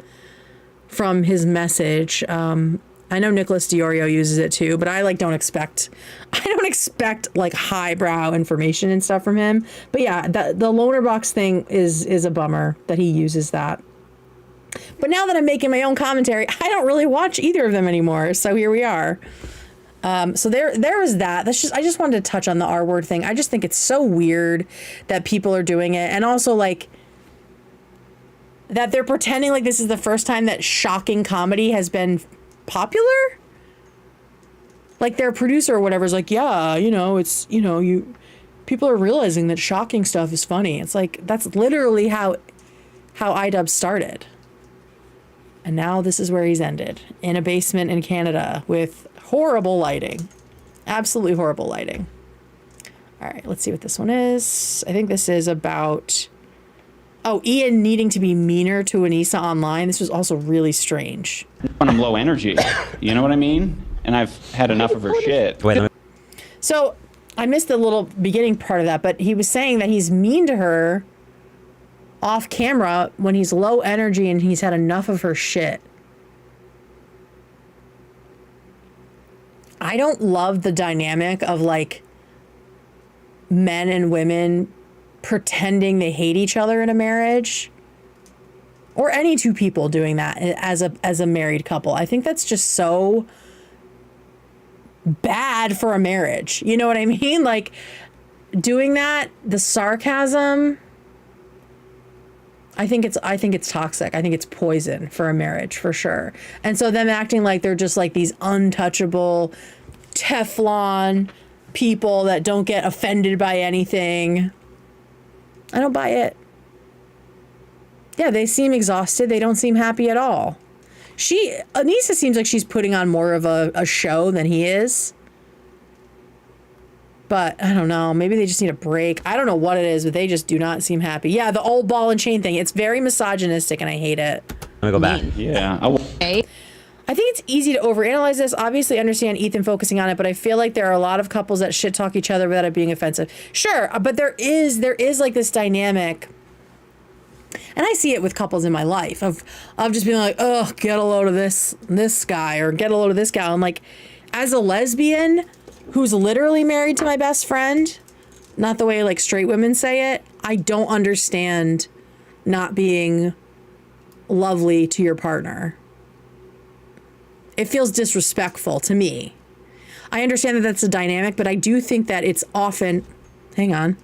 his message. I know Nicholas Diorio uses it too, but I don't expect like highbrow information and stuff from him. But yeah, the Lonerbox thing is a bummer that he uses that. But now that I'm making my own commentary, I don't really watch either of them anymore. So here we are. So there was that. I just wanted to touch on the R word thing. I just think it's so weird that people are doing it, and also like that they're pretending like this is the first time that shocking comedy has been popular. Like their producer or whatever is like, yeah, it's people are realizing that shocking stuff is funny. It's like that's literally how iDubbbz started. And now this is where he's ended, in a basement in Canada with horrible lighting. Absolutely horrible lighting. All right, let's see what this one is. I think this is about, Ian needing to be meaner to Anisa online. This was also really strange. When I'm low energy, you know what I mean? And I've had enough of her shit. So I missed the little beginning part of that, but he was saying that he's mean to her off camera when he's low energy and he's had enough of her shit. I don't love the dynamic of like men and women pretending they hate each other in a marriage, or any two people doing that as a married couple. I think that's just so bad for a marriage. You know what I mean? Like doing that, the sarcasm, I think it's toxic. I think it's poison for a marriage, for sure. And so them acting like they're just like these untouchable Teflon people that don't get offended by anything. I don't buy it. Yeah, they seem exhausted. They don't seem happy at all. Anisa seems like she's putting on more of a show than he is. But I don't know. Maybe they just need a break. I don't know what it is, but they just do not seem happy. Yeah, the old ball and chain thing. It's very misogynistic, and I hate it. I'm gonna go back. Yeah. I think it's easy to overanalyze this. Obviously, I understand Ethan focusing on it, but I feel like there are a lot of couples that shit talk each other without it being offensive. Sure, but there is like this dynamic, and I see it with couples in my life of just being like, oh, get a load of this guy, or get a load of this guy. I'm like, as a lesbian who's literally married to my best friend, not the way like straight women say it, I don't understand not being lovely to your partner. It feels disrespectful to me. I understand that that's a dynamic, but I do think that it's often, hang on.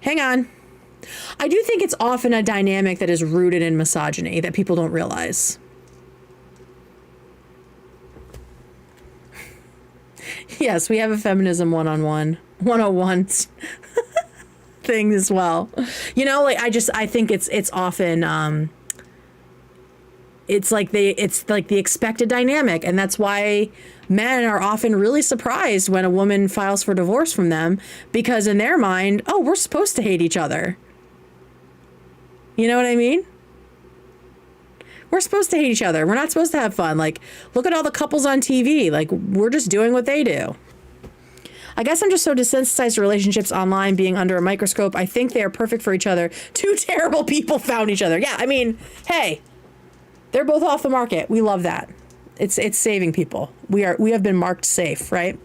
I do think it's often a dynamic that is rooted in misogyny that people don't realize. Yes, we have a feminism 101 thing as well. Like I think it's often it's like the expected dynamic, and that's why men are often really surprised when a woman files for divorce from them, because in their mind, oh, we're supposed to hate each other. You know what I mean? We're supposed to hate each other. We're not supposed to have fun. Like, look at all the couples on TV. Like, we're just doing what they do. I guess I'm just so desensitized to relationships online being under a microscope. I think they are perfect for each other. Two terrible people found each other. Yeah, I mean, hey, they're both off the market. We love that. It's saving people. We have been marked safe, right?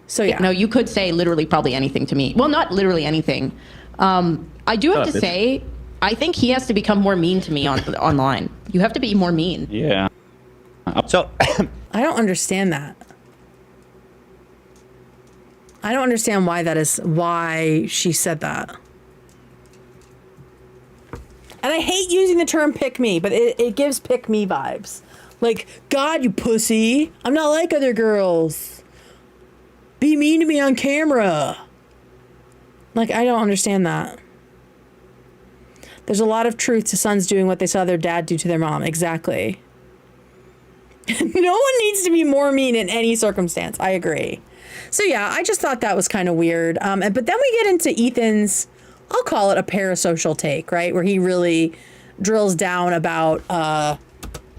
So yeah. No, you could say literally probably anything to me. Well, not literally anything. I do have to say, I think he has to become more mean to me online. You have to be more mean. Yeah. So I don't understand that. I don't understand why she said that. And I hate using the term pick me, but it gives pick me vibes. Like, God, you pussy. I'm not like other girls. Be mean to me on camera. Like, I don't understand that. There's a lot of truth to sons doing what they saw their dad do to their mom. Exactly. No one needs to be more mean in any circumstance. I agree. So yeah, I just thought that was kind of weird. But then we get into Ethan's, I'll call it a parasocial take, right? Where he really drills down about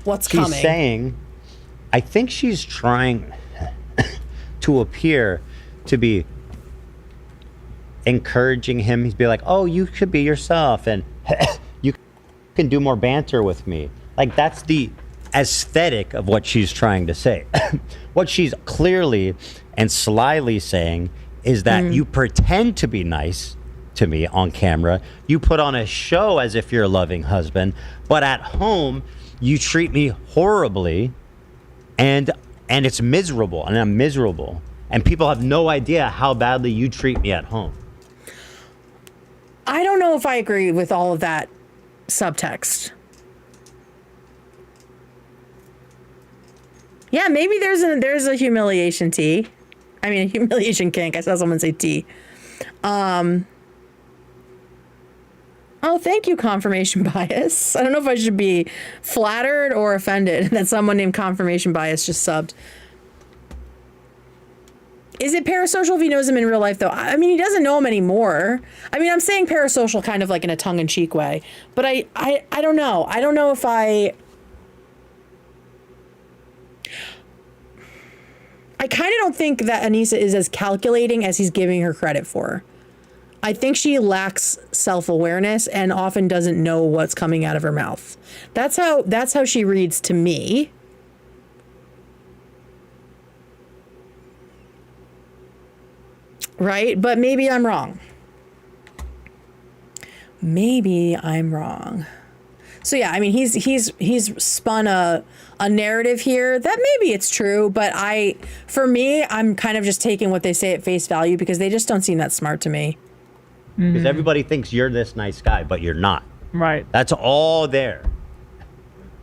what's coming. She's saying, I think she's trying to appear to be encouraging him. He'd be like, oh, you should be yourself, and you can do more banter with me. Like, that's the aesthetic of what she's trying to say. What she's clearly and slyly saying is that you pretend to be nice to me on camera. You put on a show as if you're a loving husband, but at home you treat me horribly, and it's miserable, and I'm miserable, and people have no idea how badly you treat me at home. I don't know if I agree with all of that subtext. Yeah, maybe there's a humiliation tea. I mean, a humiliation kink. I saw someone say tea. Oh, thank you, confirmation bias. I don't know if I should be flattered or offended that someone named confirmation bias just subbed. Is it parasocial if he knows him in real life, though? I mean, he doesn't know him anymore. I mean, I'm saying parasocial kind of like in a tongue-in-cheek way. But I don't know. I don't know if I kind of don't think that Anisa is as calculating as he's giving her credit for. I think she lacks self-awareness and often doesn't know what's coming out of her mouth. That's how she reads to me. Right? But maybe I'm wrong. Maybe I'm wrong. So yeah, I mean, he's spun a narrative here that maybe it's true, but for me, I'm kind of just taking what they say at face value because they just don't seem that smart to me. Because everybody thinks you're this nice guy, but you're not. Right. That's all there.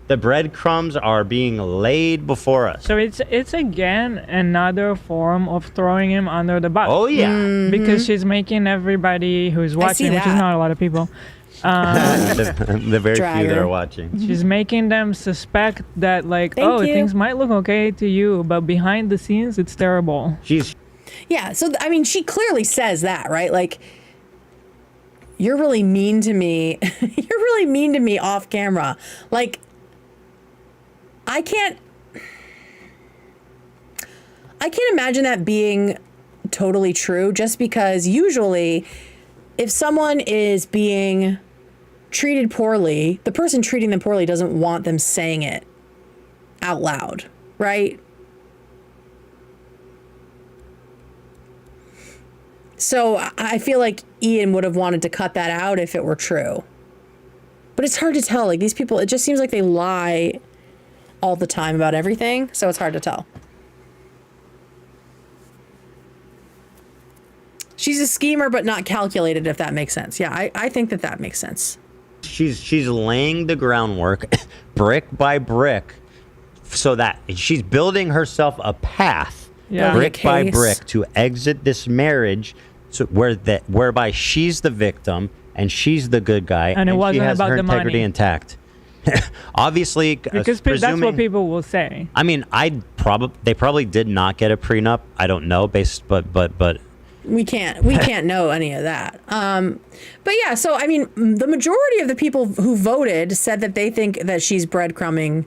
The breadcrumbs are being laid before us. So it's again another form of throwing him under the bus. Oh yeah. Because she's making everybody who's watching, which is not a lot of people. The very Dragger. few that are watching. She's making them suspect that, like, things might look okay to you, but behind the scenes, it's terrible. Yeah, so, I mean, she clearly says that, right? Like, you're really mean to me. You're really mean to me off camera. Like, I can't imagine that being totally true, just because usually if someone is being treated poorly, the person treating them poorly doesn't want them saying it out loud, right? So I feel like Ian would have wanted to cut that out if it were true. But it's hard to tell. Like, these people, it just seems like they lie all the time about everything, so it's hard to tell. She's a schemer, but not calculated, if that makes sense. Yeah, I think that makes sense. She's laying the groundwork brick by brick so that she's building herself a path brick by brick to exit this marriage, so whereby she's the victim and she's the good guy, and it wasn't she has about her the integrity money. Intact. Obviously, because that's what people will say. I mean, they probably did not get a prenup. I don't know, but we can't know any of that. But yeah, so I mean, the majority of the people who voted said that they think that she's breadcrumbing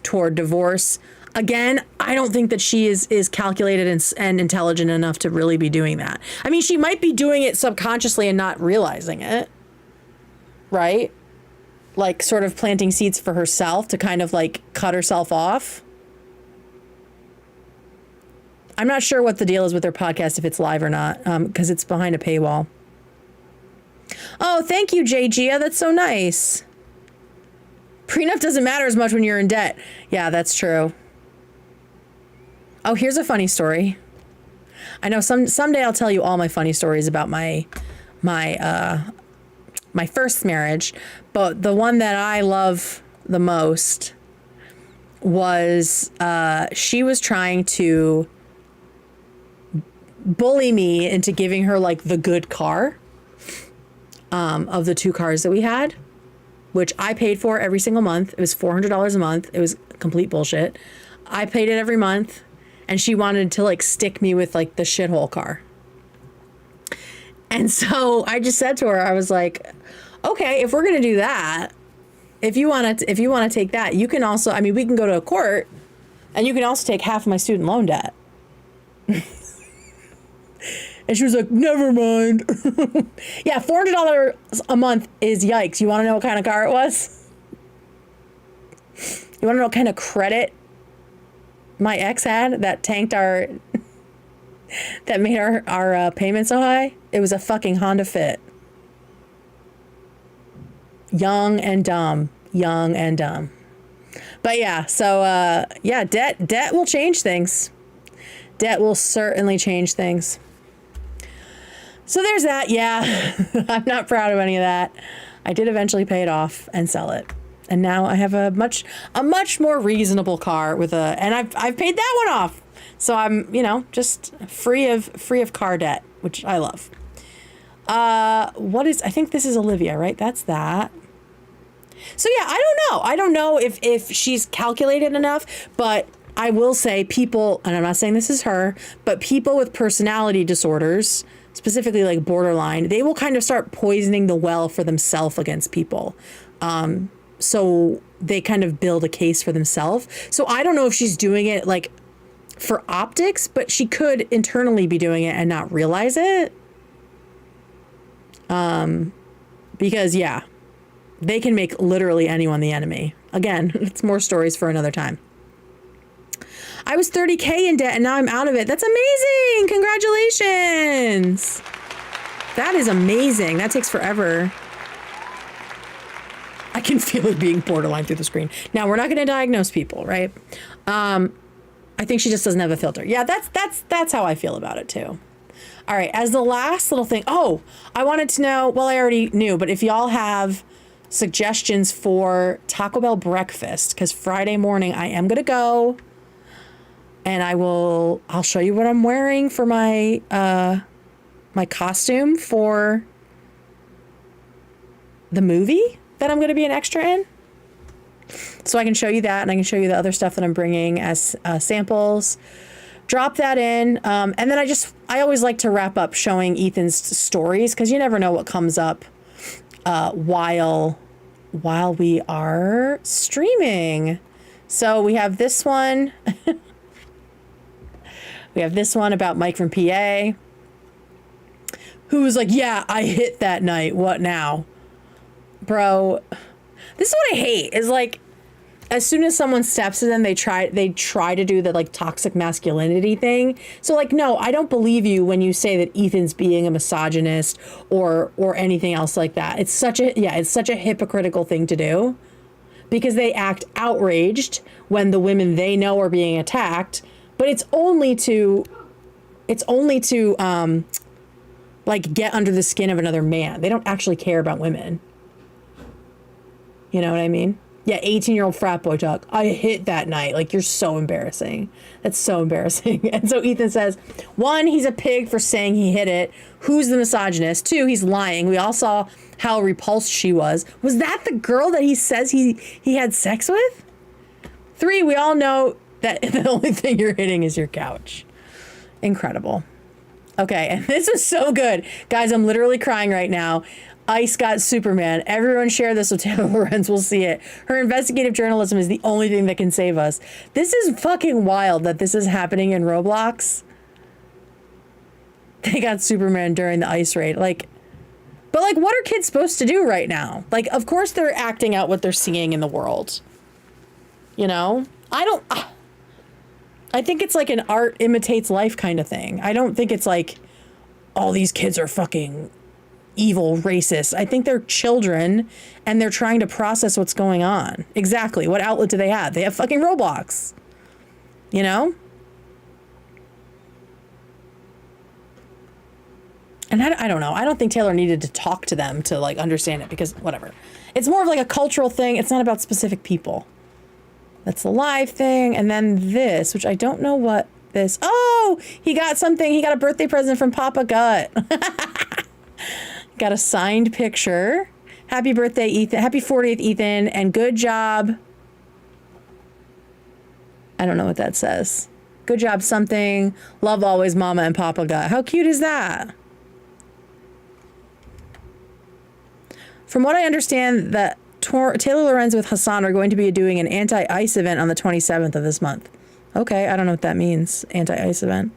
toward divorce. Again, I don't think that she is calculated and intelligent enough to really be doing that. I mean, she might be doing it subconsciously and not realizing it, right? Like, sort of planting seeds for herself to kind of like cut herself off. I'm not sure what the deal is with their podcast, if it's live or not, because it's behind a paywall. Oh, thank you, JGia. That's so nice. Prenup doesn't matter as much when you're in debt. Yeah, that's true. Oh, here's a funny story. I know someday I'll tell you all my funny stories about my first marriage, but the one that I love the most was she was trying to bully me into giving her like the good car of the 2 cars that we had, which I paid for every single month. It was $400 a month. It was complete bullshit. I paid it every month, and she wanted to like stick me with like the shithole car. And so I just said to her, I was like, okay, if we're gonna do that, if you want to take that, you can also, I mean, we can go to a court, and you can also take half of my student loan debt. And she was like, never mind. Yeah, $400 a month is yikes. You want to know what kind of car it was? You want to know what kind of credit my ex had that tanked our, that made our payment so high? It was a fucking Honda Fit. Young and dumb. But yeah, so yeah, debt will change things. Debt will certainly change things. So there's that. Yeah, I'm not proud of any of that. I did eventually pay it off and sell it, and now I have a much more reasonable car with and I've paid that one off. So I'm, just free of car debt, which I love. I think this is Olivia, right? That's that. So yeah, I don't know if she's calculated enough, but I will say people, and I'm not saying this is her, but people with personality disorders, specifically like borderline, they will kind of start poisoning the well for themselves against people. So they kind of build a case for themselves. So I don't know if she's doing it like for optics, but she could internally be doing it and not realize it. Because yeah, they can make literally anyone the enemy. Again, it's more stories for another time. I was 30K in debt and now I'm out of it. That's amazing. Congratulations. That is amazing. That takes forever. I can feel it being borderline through the screen. Now, we're not going to diagnose people, right? I think she just doesn't have a filter. Yeah, that's how I feel about it too. All right, as the last little thing. Oh, I wanted to know, well, I already knew, but if y'all have suggestions for Taco Bell breakfast, because Friday morning I am going to go. And I'll show you what I'm wearing for my my costume for the movie that I'm going to be an extra in. So I can show you that, and I can show you the other stuff that I'm bringing as samples. Drop that in, and then I always like to wrap up showing Ethan's stories, because you never know what comes up while we are streaming. So we have this one. We have this one about Mike from PA, who was like, yeah, I hit that night. What now? Bro, this is what I hate, is like, as soon as someone steps to them, they try to do the like toxic masculinity thing. So like, no, I don't believe you when you say that Ethan's being a misogynist or anything else like that. It's such a hypocritical thing to do, because they act outraged when the women they know are being attacked. But it's only to like get under the skin of another man. They don't actually care about women. You know what I mean? Yeah, 18-year-old frat boy talk. I hit that night. Like, you're so embarrassing. That's so embarrassing. And so Ethan says, 1, he's a pig for saying he hit it. Who's the misogynist? 2, he's lying. We all saw how repulsed she was. Was that the girl that he says he had sex with? 3, we all know that the only thing you're hitting is your couch. Incredible. Okay, and this is so good. Guys, I'm literally crying right now. Ice got Superman. Everyone share this with Taylor Lorenz. We'll see it. Her investigative journalism is the only thing that can save us. This is fucking wild that this is happening in Roblox. They got Superman during the ice raid. Like, but like, what are kids supposed to do right now? Like, of course they're acting out what they're seeing in the world. You know? I think it's like an art imitates life kind of thing. I don't think it's like all these kids are fucking evil racists. I think they're children and they're trying to process what's going on. Exactly. What outlet do they have? They have fucking Roblox. You know? And I don't know. I don't think Taylor needed to talk to them to like understand it because whatever. It's more of like a cultural thing. It's not about specific people. That's the live thing. And then this, which I don't know what this. Oh, he got something. He got a birthday present from Papa Gut. Got a signed picture. Happy birthday, Ethan. Happy 40th, Ethan. And good job. I don't know what that says. Good job something. Love always, Mama and Papa Gut. How cute is that? From what I understand, that Taylor Lorenz with Hassan are going to be doing an anti-ice event on the 27th of this month. Okay, I don't know what that means, anti-ice event.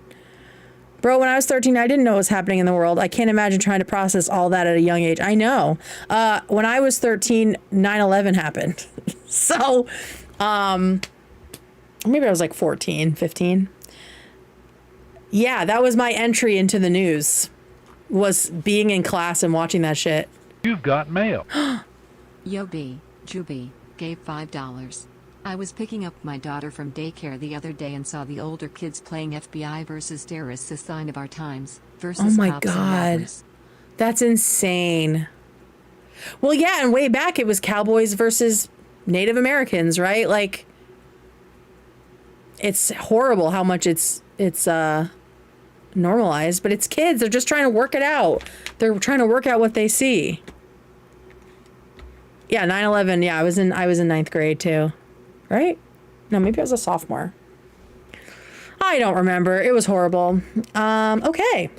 Bro, when I was 13, I didn't know what was happening in the world. I can't imagine trying to process all that at a young age. I know. When I was 13, 9/11 happened. So, maybe I was like 14, 15. Yeah, that was my entry into the news, was being in class and watching that shit. You've got mail. Yobi, Juby, gave $5. I was picking up my daughter from daycare the other day and saw the older kids playing FBI versus terrorists, a sign of our times, versus Oh my cops and God. robbers. That's insane. Well, yeah, and way back it was cowboys versus Native Americans, right? Like, it's horrible how much it's normalized, but it's kids. They're just trying to work it out. They're trying to work out what they see. Yeah, 9/11. Yeah, I was in ninth grade too, right? No, maybe I was a sophomore. I don't remember. It was horrible. Okay.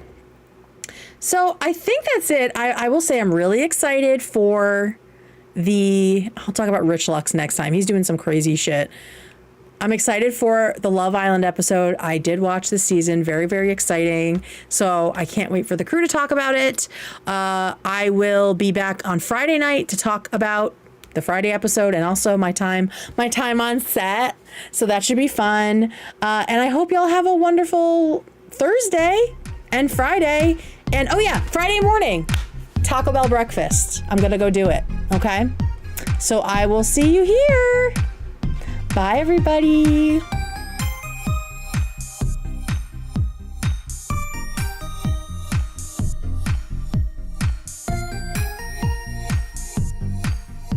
So I think that's it. I will say I'm really excited for I'll talk about Rich Lux next time. He's doing some crazy shit. I'm excited for the Love Island episode. I did watch this season. Very, very exciting. So I can't wait for the crew to talk about it. I will be back on Friday night to talk about the Friday episode and also my time on set. So that should be fun. And I hope y'all have a wonderful Thursday and Friday. And oh yeah, Friday morning, Taco Bell breakfast. I'm going to go do it. Okay. So I will see you here. Bye, everybody.